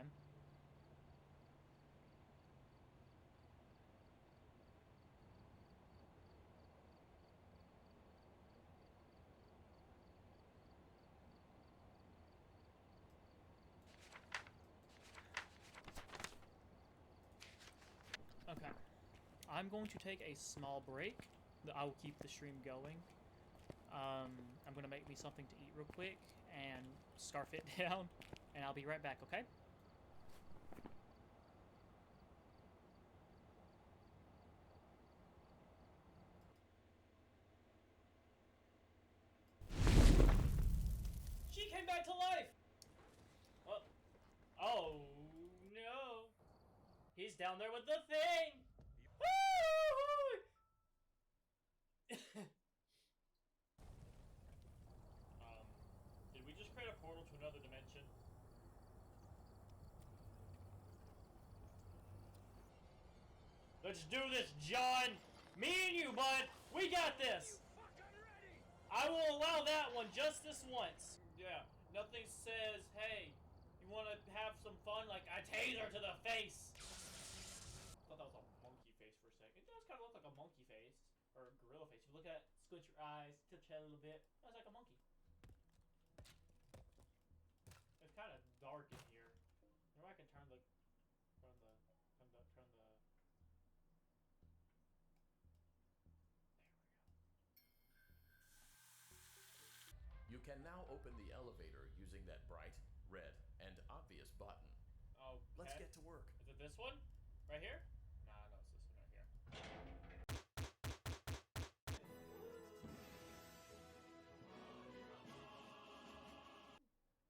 Okay. I'm going to take a small break. I will keep the stream going. I'm going to make me something to eat real quick and scarf it down, and I'll be right back, okay? She came back to life! Oh no! He's down there with the thing! Did we just create a portal to another dimension? Let's do this, John! Me and you, bud! We got this! I will allow that one just this once. Yeah, nothing says, hey, you want to have some fun? Like, I taser to the face! I thought that was a monkey face for a second. It does kind of look like a monkey face. Or a gorilla face. If you look at it, squint your eyes, tilt your head a little bit. That's like a monkey. It's kind of dark in here. Maybe I can turn the... You can now open the elevator using that bright, red, and obvious button. Okay. Let's get to work. Is it this one? Right here? Nah, no, it's this one right here.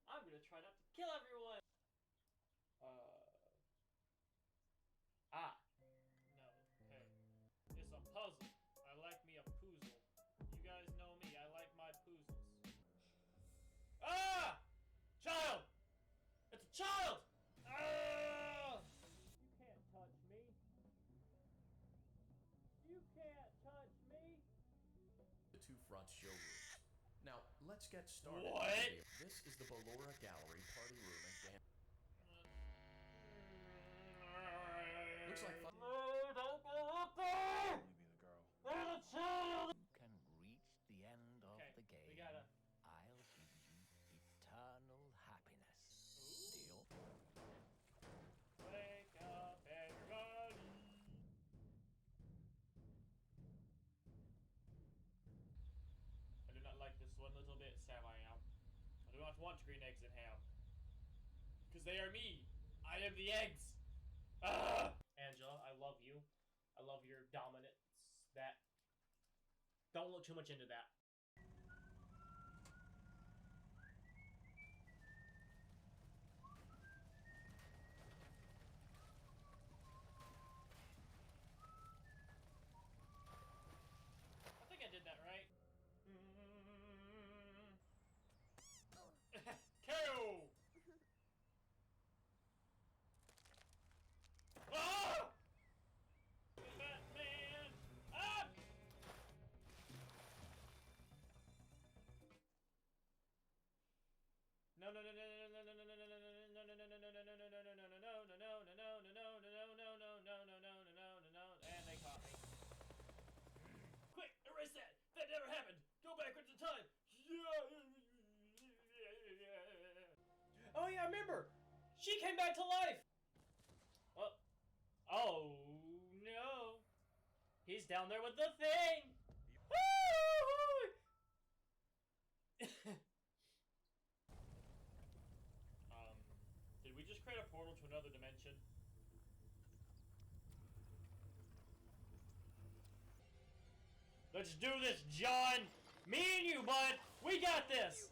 I'm gonna try not to kill everyone! No, hey. It's a puzzle. I like me a poozle. You guys know me, I like my poozles. Ah! Child! It's a child! Ah! You can't touch me. You can't touch me. The two front showrooms. Now, let's get started. What? This is the Ballora Gallery party room and dance. Looks like fun. No, don't go up there! Only be the girl. There's a child! You can reach the end of the game. We gotta... I'll give you eternal happiness. Deal? Wake up, everybody! I do not like this one little bit, Sam. I am. I do not want green eggs and ham. Because they are me! I am the eggs! Ah! Angela, I love you. I love your dominance. That... Don't look too much into that. remember! She came back to life! Oh no! He's down there with the thing! Did we just create a portal to another dimension? Let's do this, John! Me and you, bud! We got this!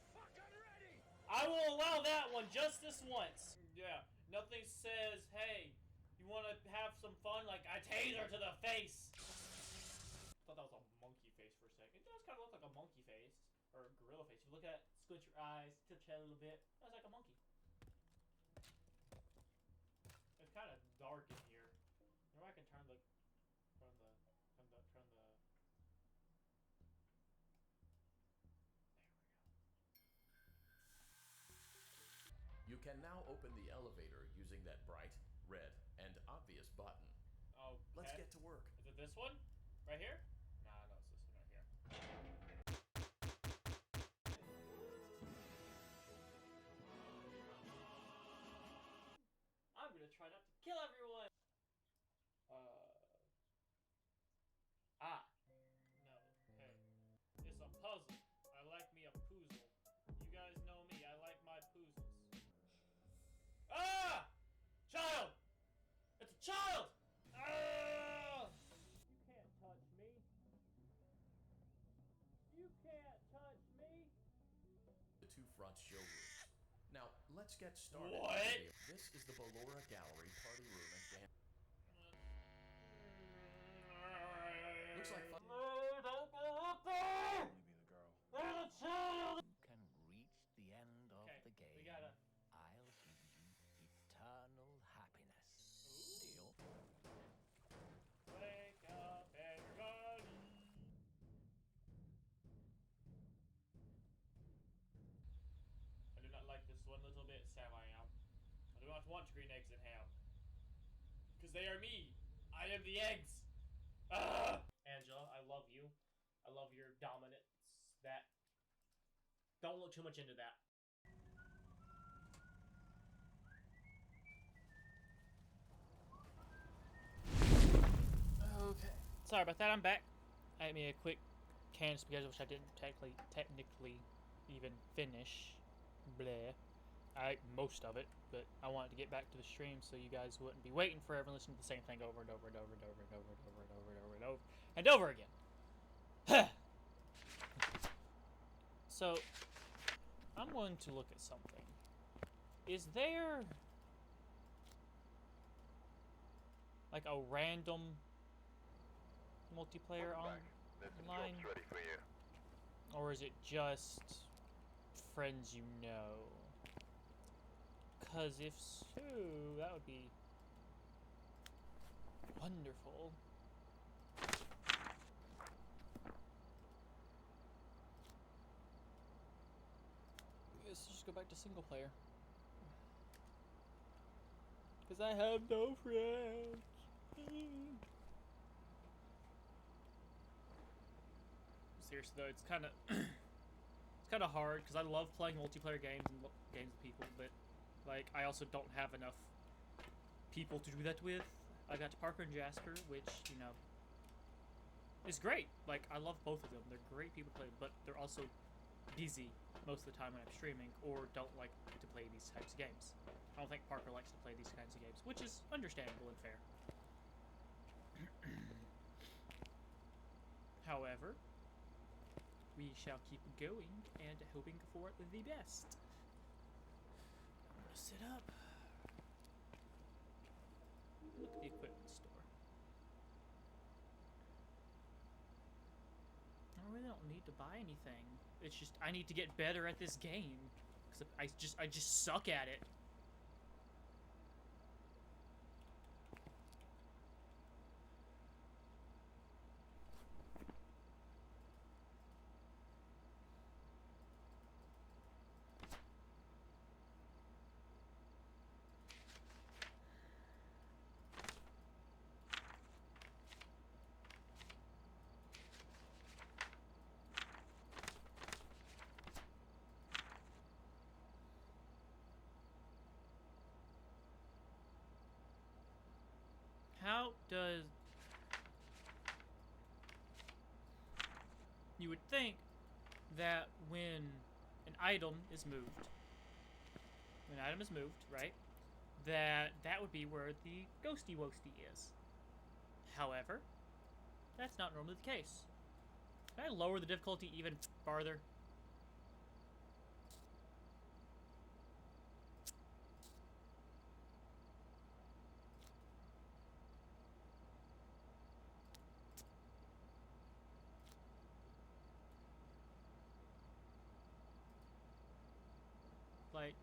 I will allow that one just this once. Yeah, nothing says, hey, you want to have some fun? Like, I taser to the face! I thought that was a monkey face for a second. It does kind of look like a monkey face. Or a gorilla face. If you look at it, squint your eyes, tilt your head a little bit. That's like a monkey. It's kind of dark in here. Maybe I can turn the... You can now open the elevator using that bright, red, and obvious button. Okay. Let's get to work. Is it this one? Right here? Nah, no, it's this one right here. I'm gonna try not to kill everyone! No, hey. It's a puzzle. I like me a poozle. You guys know me, I like my poozles. Ah! Child! It's a child! Ah! You can't touch me. You can't touch me. The two front showrooms. Now, let's get started. What? This is the Ballora Gallery party room and dance. Looks like fun. No, don't go up there! Maybe the girl. There's a child! You can reach the end of Okay, the game. we gotta... I'll give you eternal happiness. Deal? Wake up, everybody! I do not like this one little bit, Sam. I am. I do not want green eggs and ham. Because they are me! I am the eggs! Ah! Angela, I love you. I love your dominance. That... Don't look too much into that. Okay. Sorry about that, I'm back. I ate me a quick can of spaghetti, which I didn't technically even finish. Bleh. I ate most of it, but I wanted to get back to the stream so you guys wouldn't be waiting forever and listening to the same thing over and over and over and over and over and over and over and over and over and over again. So, I'm going to look at something. Is there like a random multiplayer online? Ready for you. Or is it just friends you know? Because if so, that would be wonderful. Let's just go back to single player. Because I have no friends. Seriously though, it's kind of it's kind of hard because I love playing multiplayer games and games with people, but like I also don't have enough people to do that with. I got Parker and Jasper, which you know is great. Like I love both of them; they're great people to play, but they're also busy most of the time when I'm streaming, or don't like to play these types of games. I don't think Parker likes to play these kinds of games, which is understandable and fair. However, we shall keep going and hoping for the best. I'm gonna sit up. Look at the equipment store. I really don't need to buy anything. It's just I need to get better at this game because I just suck at it. how does... You would think that when an item is moved, right, that would be where the ghosty wosty is. However, that's not normally the case. Can I lower the difficulty even farther? Like,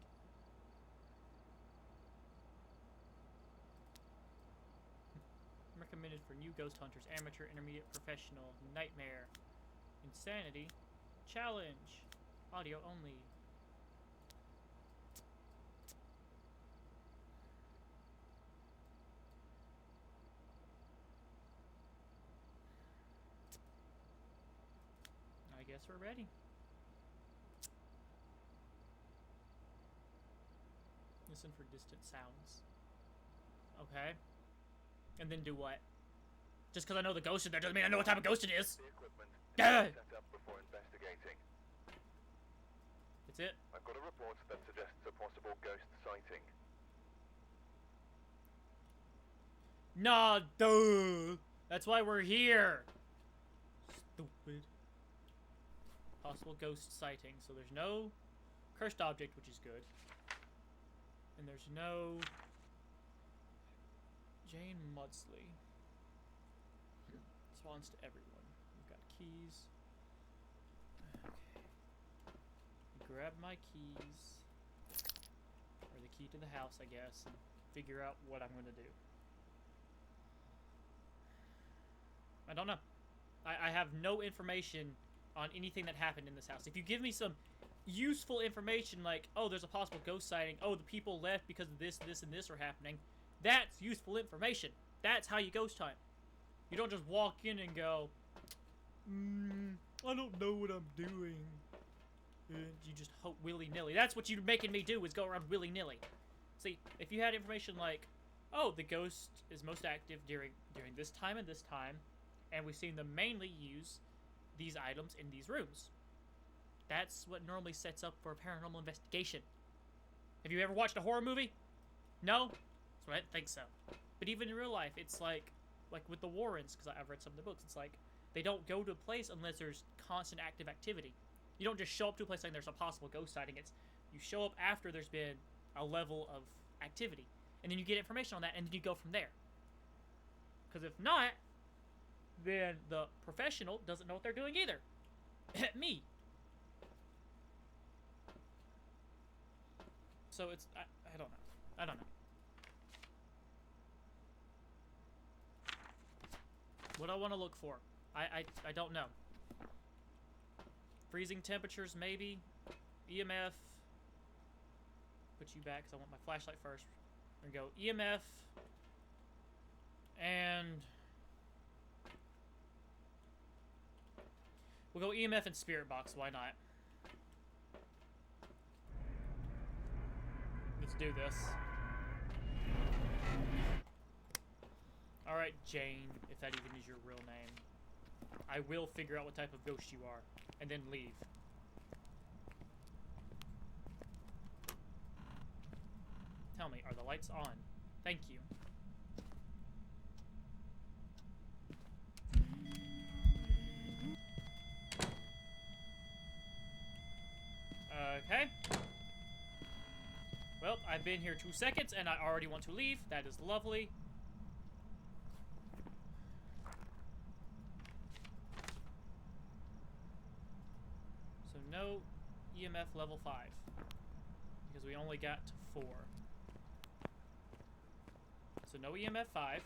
recommended for new ghost hunters, amateur, intermediate, professional, nightmare, insanity, challenge, audio only. I guess we're ready. Listen for distant sounds. Okay. And then do what? Just because I know the ghost in there doesn't mean I know what type of ghost it is. The equipment Ah! set up before investigating. That's it. I've got a report that suggests a possible ghost sighting. Nah, duh. That's why we're here. Stupid. Possible ghost sighting. So there's no cursed object, which is good. And there's no Jane Mudsley. Responds to everyone. We've got keys. Okay. Grab my keys. Or the key to the house, I guess, and figure out what I'm going to do. I don't know. I have no information on anything that happened in this house. If you give me some useful information like, oh, there's a possible ghost sighting, oh, the people left because of this, this, and this are happening, that's useful information. That's how you ghost hunt. You don't just walk in and go, I don't know what I'm doing. And you just hope willy-nilly. That's what you're making me do, is go around willy-nilly. See, if you had information like, oh, the ghost is most active during this time and this time, and we've seen them mainly use these items in these rooms. That's what normally sets up for a paranormal investigation. Have you ever watched a horror movie? No? So I didn't think so. But even in real life, it's like with the Warrens, because I've read some of the books, it's like they don't go to a place unless there's constant active activity. You don't just show up to a place saying there's a possible ghost sighting. It's you show up after there's been a level of activity. And then you get information on that, and then you go from there. Because if not, then the professional doesn't know what they're doing either. Me. So it's, I don't know. I don't know. What do I want to look for? I don't know. Freezing temperatures, maybe. EMF. Put you back, because I want my flashlight first. We're going to go EMF. And we'll go EMF and Spirit Box, why not? Let's do this. Alright, Jane, if that even is your real name. I will figure out what type of ghost you are, and then leave. Tell me, are the lights on? Thank you. Okay. Well, I've been here 2 seconds, and I already want to leave. That is lovely. So no EMF level 5. Because we only got to 4. So no EMF 5.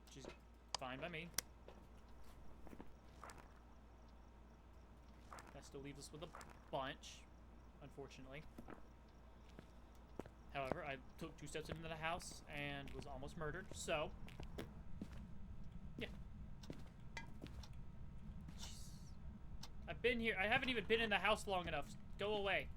Which is fine by me. That still leaves us with a bunch, unfortunately. However, I took 2 steps into the house and was almost murdered, so... yeah. Jeez. I've been here. I haven't even been in the house long enough. Go away.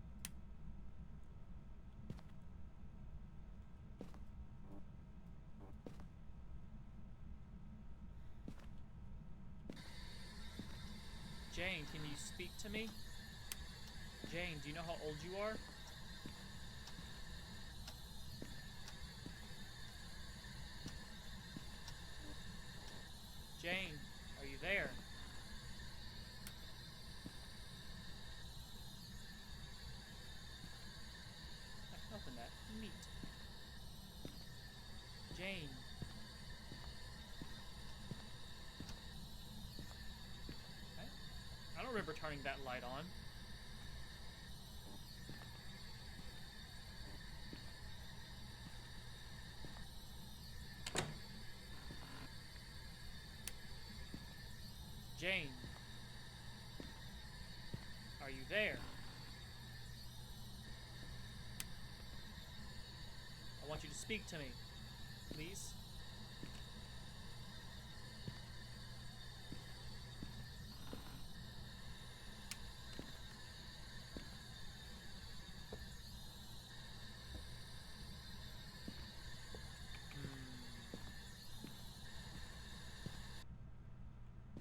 Jane, can you speak to me? Jane, do you know how old you are? Jane, are you there? I can open that. Neat. Jane. Okay. I don't remember turning that light on. Jane. Are you there? I want you to speak to me, please.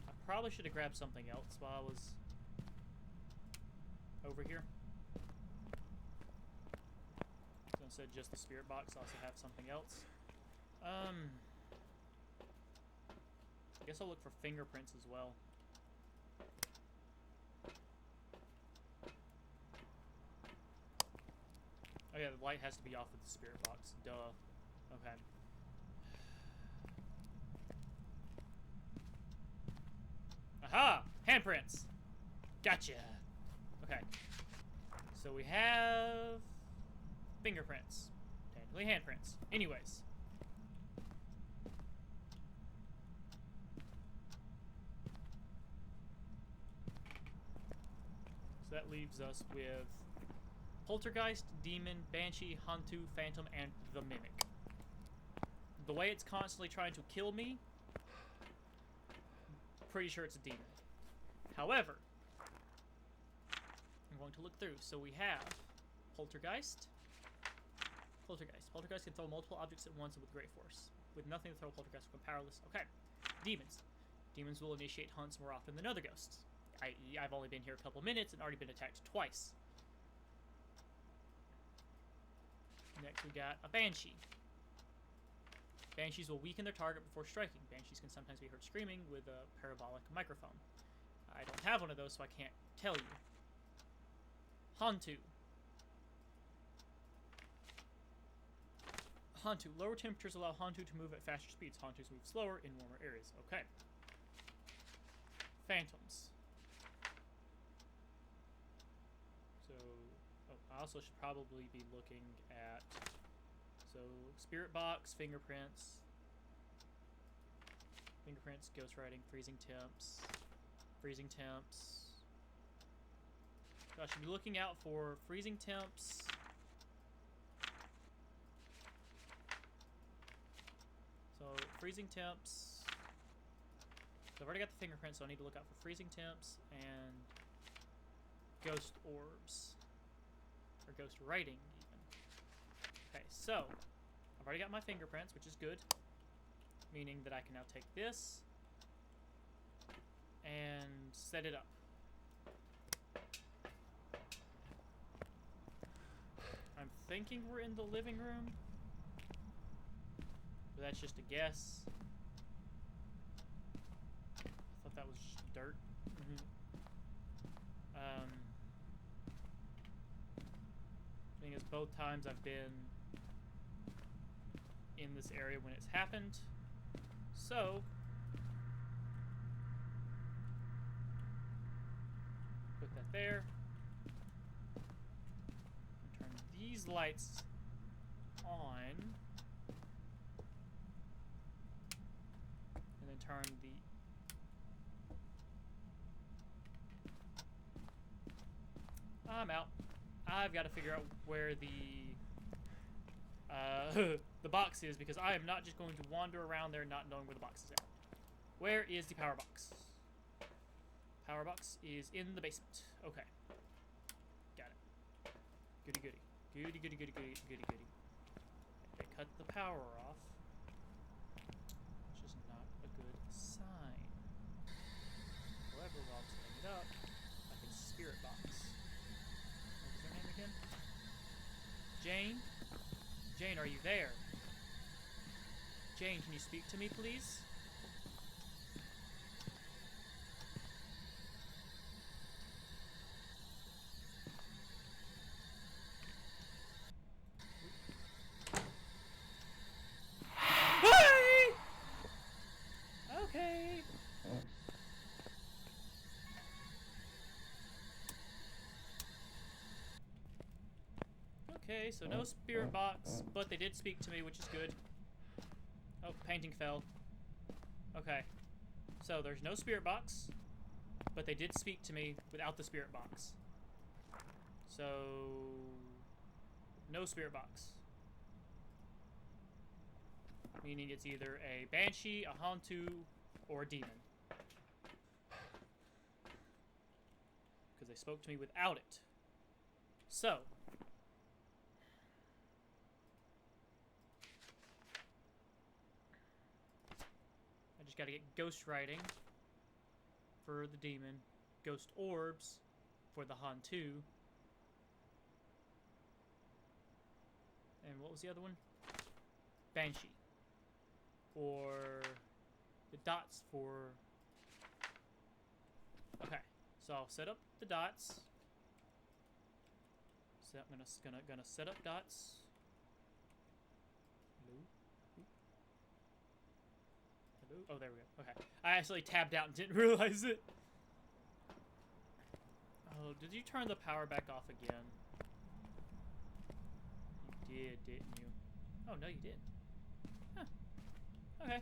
I probably should have grabbed something else while I was over here. So instead of just the spirit box, I also have something else. I guess I'll look for fingerprints as well. Oh yeah, the light has to be off with the spirit box. Duh. Okay. Aha! Handprints! Gotcha! Okay. So we have fingerprints. Technically handprints. Anyways. So that leaves us with Poltergeist, Demon, Banshee, Hantu, Phantom, and the Mimic. The way it's constantly trying to kill me, pretty sure it's a demon. However, I'm going to look through. So we have Poltergeist. Poltergeist can throw multiple objects at once and with great force. With nothing to throw, Poltergeist will become powerless. Okay. Demons. Demons will initiate hunts more often than other ghosts. i.e., I've only been here a couple minutes and already been attacked twice. Next we got a Banshee. Banshees will weaken their target before striking. Banshees can sometimes be heard screaming with a parabolic microphone. I don't have one of those, so I can't tell you. Hantu. Hantu. Lower temperatures allow Hantu to move at faster speeds. Hantus move slower in warmer areas. Okay. Phantoms. So, I also should probably be looking at... So, spirit box, fingerprints. Fingerprints, ghost writing, freezing temps. Freezing temps. So I should be looking out for freezing temps. So, freezing temps. So I've already got the fingerprints, so I need to look out for freezing temps and ghost orbs. Or ghost writing, even. Okay, so I've already got my fingerprints, which is good. Meaning that I can now take this and set it up. I'm thinking we're in the living room. But that's just a guess. I thought that was just dirt. Thing is, both times I've been in this area when it's happened. So, put that there. Turn these lights on. And then turn the... I'm out. I've got to figure out where the the box is, because I am not just going to wander around there not knowing where the box is at. Where is the power box? Power box is in the basement. Okay. Got it. Goody goody. Goody goody goody goody goody goody. They cut the power off. Which is not a good sign. However, while I'm setting it up, spirit box. What was her name again? Jane? Jane, are you there? Jane, can you speak to me, please? Hi! Okay. Okay, so no spirit box, but they did speak to me, which is good. Oh, painting fell. Okay. So there's no spirit box, but they did speak to me without the spirit box. So no spirit box. Meaning it's either a banshee, a hantu, or a demon. Because they spoke to me without it. So I just gotta get ghost writing for the demon, ghost orbs for the hantu, and what was the other one? Banshee. Or the dots for... Okay, so I'll set up the dots. So I'm gonna set up dots. Hello? Hello? Oh, there we go. Okay. I actually tabbed out and didn't realize it. Oh, did you turn the power back off again? You did, didn't you? Oh, no, you didn't. Huh. Okay.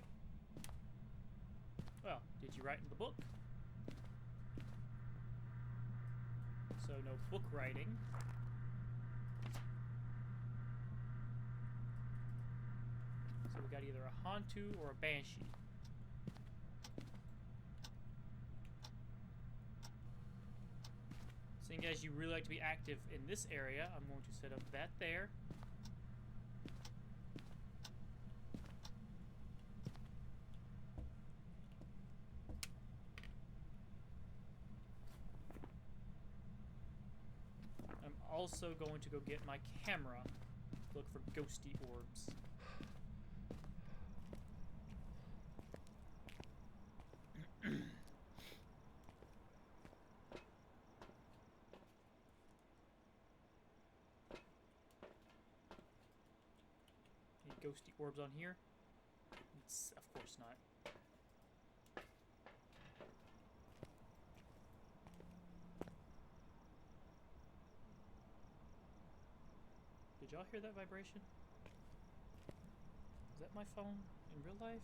Well, did you write in the book? So no book writing. So we got either a hantu or a banshee. Seeing as you really like to be active in this area, I'm going to set up that there. I'm also going to go get my camera to look for ghosty orbs. Any ghosty orbs on here? Of course not. Did y'all hear that vibration? Is that my phone in real life?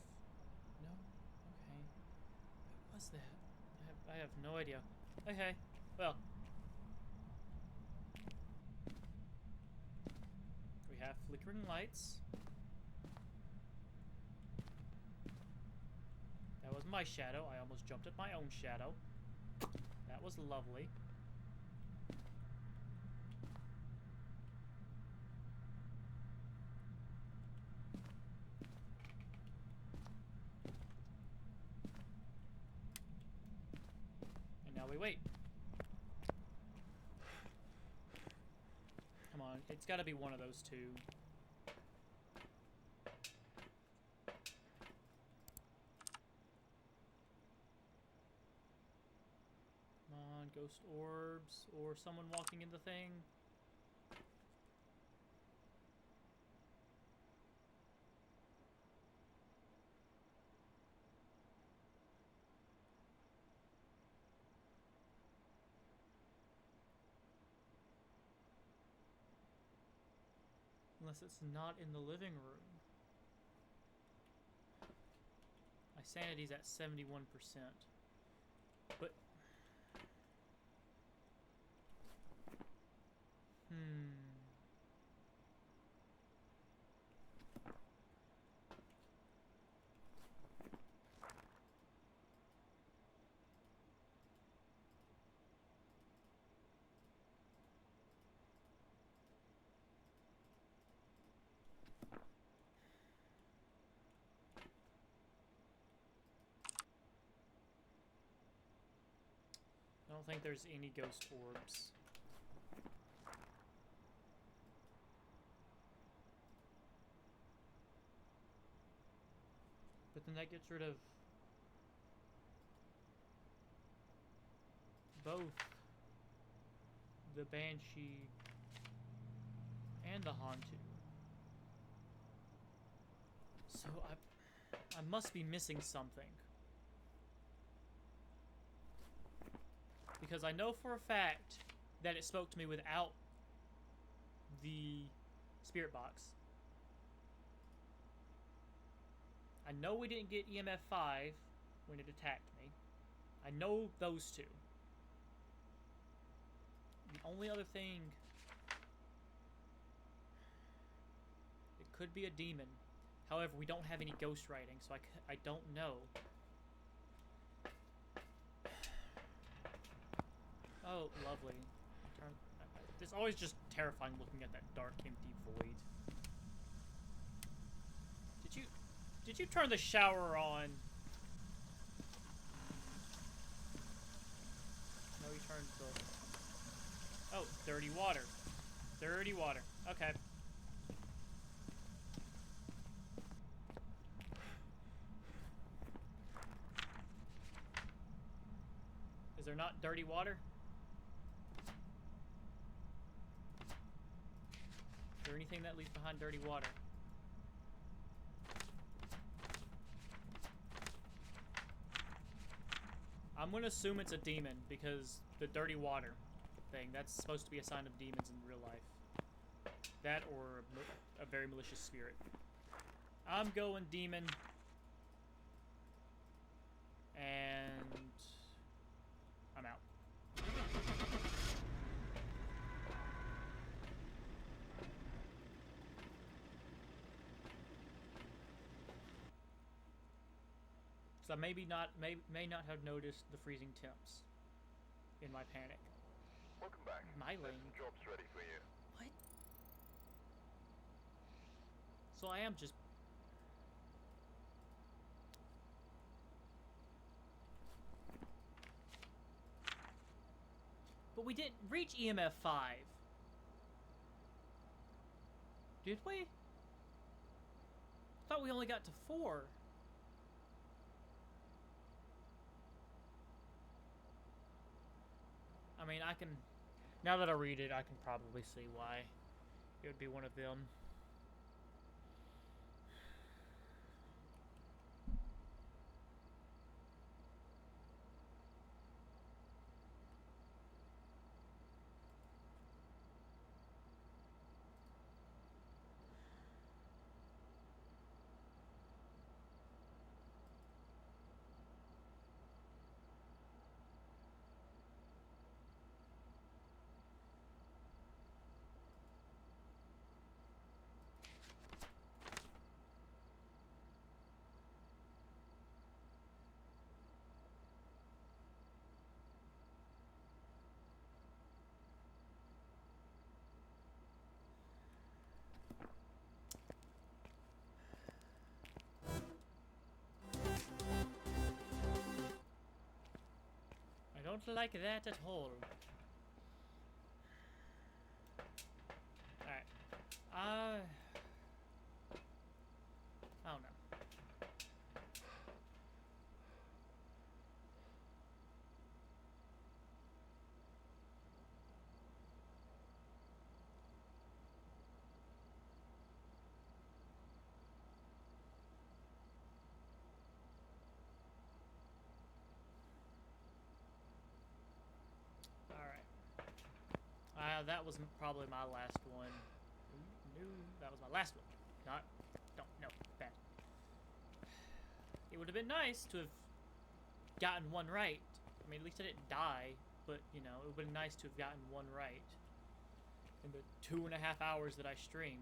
No? Okay. What was that? I have no idea. Okay. Well. We have flickering lights. That was my shadow. I almost jumped at my own shadow. That was lovely. And now we wait. Come on, it's gotta be one of those two. Come on, ghost orbs, or someone walking in the thing. Unless it's not in the living room. My sanity's at 71%. But... I don't don't think there's any ghost orbs. But then that gets rid of both the Banshee and the Hantu. So I must be missing something. Because I know for a fact that it spoke to me without the spirit box. I know we didn't get EMF 5 when it attacked me. I know those two. The only other thing... It could be a demon. However, we don't have any ghost writing, so I don't know. Oh, lovely. It's always just terrifying looking at that dark, empty void. Did you turn the shower on? No, he turned the... Oh, dirty water. Dirty water. Okay. Is there not dirty water? Is there anything that leaves behind dirty water? I'm gonna assume it's a demon because the dirty water thing, that's supposed to be a sign of demons in real life. That or a very malicious spirit. I'm going demon. And I'm out. So I may not have noticed the freezing temps in my panic. Welcome back. My There's lane. some jobs ready for you. What? So I am just... But we didn't reach EMF 5. Did we? I thought we only got to 4. I mean, I can... Now that I read it, I can probably see why it would be one of them. I don't like that at all. Alright. I don't know. That was probably my last one. No, that was my last one. No, bad. It would have been nice to have gotten one right. I mean, at least I didn't die, but, you know, it would have been nice to have gotten one right in the 2.5 hours that I streamed.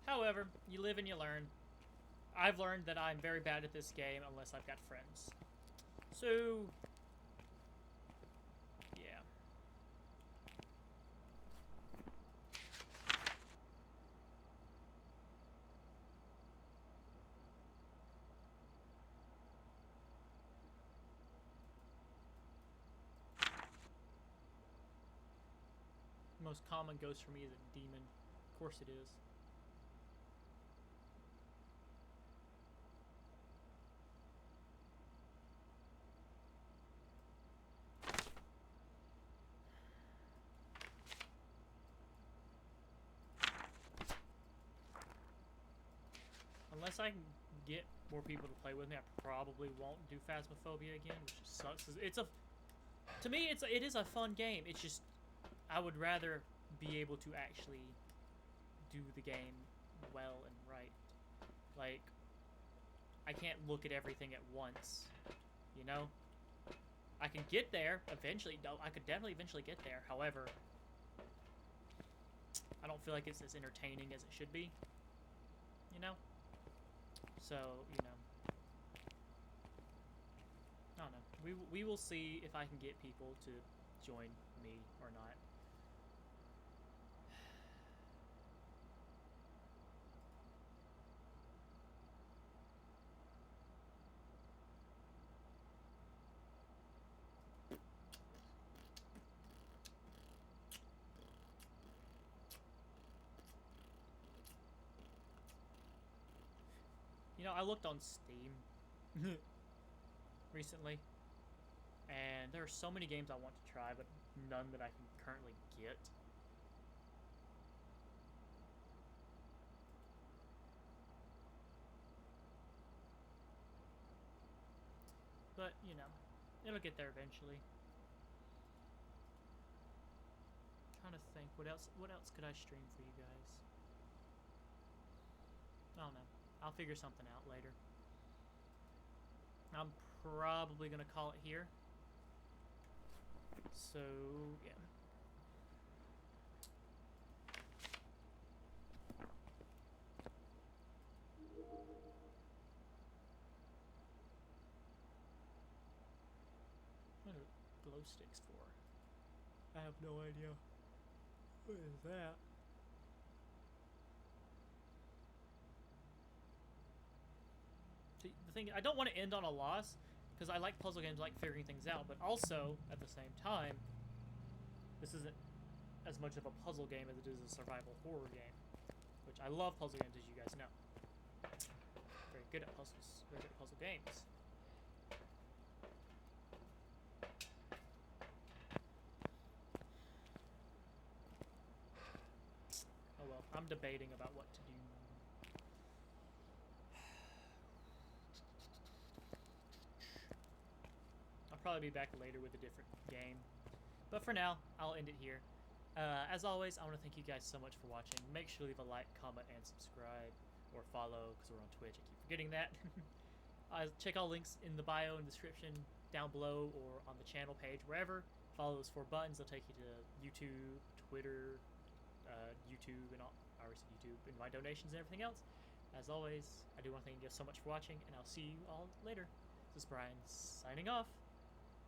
However, you live and you learn. I've learned that I'm very bad at this game unless I've got friends. So, yeah. most common ghost for me is a demon. Of course it is. Unless I can get more people to play with me, I probably won't do Phasmophobia again, which just sucks. To me, it is a fun game. It's just, I would rather be able to actually do the game well and right. Like, I can't look at everything at once, you know? I can get there eventually. I could definitely eventually get there. However, I don't feel like it's as entertaining as it should be, you know? So, you know, I don't know. We will see if I can get people to join me or not. You know, I looked on Steam recently, and there are so many games I want to try, but none that I can currently get. But, you know, it'll get there eventually. Trying to think, what else could I stream for you guys? I don't know. I'll figure something out later. I'm probably gonna call it here. So, yeah. What are glow sticks for? I have no idea. What is that? See, the thing, I don't want to end on a loss, because I like puzzle games, I like figuring things out, but also, at the same time, this isn't as much of a puzzle game as it is a survival horror game, which I love puzzle games, as you guys know. Very good at puzzles, very good at puzzle games. Oh well, I'm debating about what to do. I'll probably be back later with a different game. But for now, I'll end it here. As always, I want to thank you guys so much for watching. Make sure to leave a like, comment, and subscribe. Or follow, because we're on Twitch. I keep forgetting that. Check all links in the bio and description down below or on the channel page, wherever. Follow those 4 buttons. They'll take you to YouTube, Twitter, YouTube, and all, obviously YouTube, and my donations and everything else. As always, I do want to thank you guys so much for watching, and I'll see you all later. This is Brian signing off.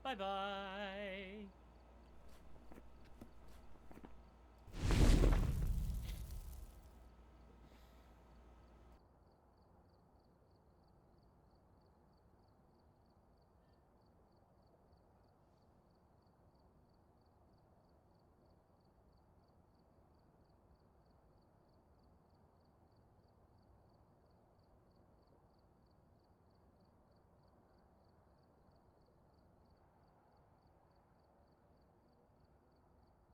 Bye-bye.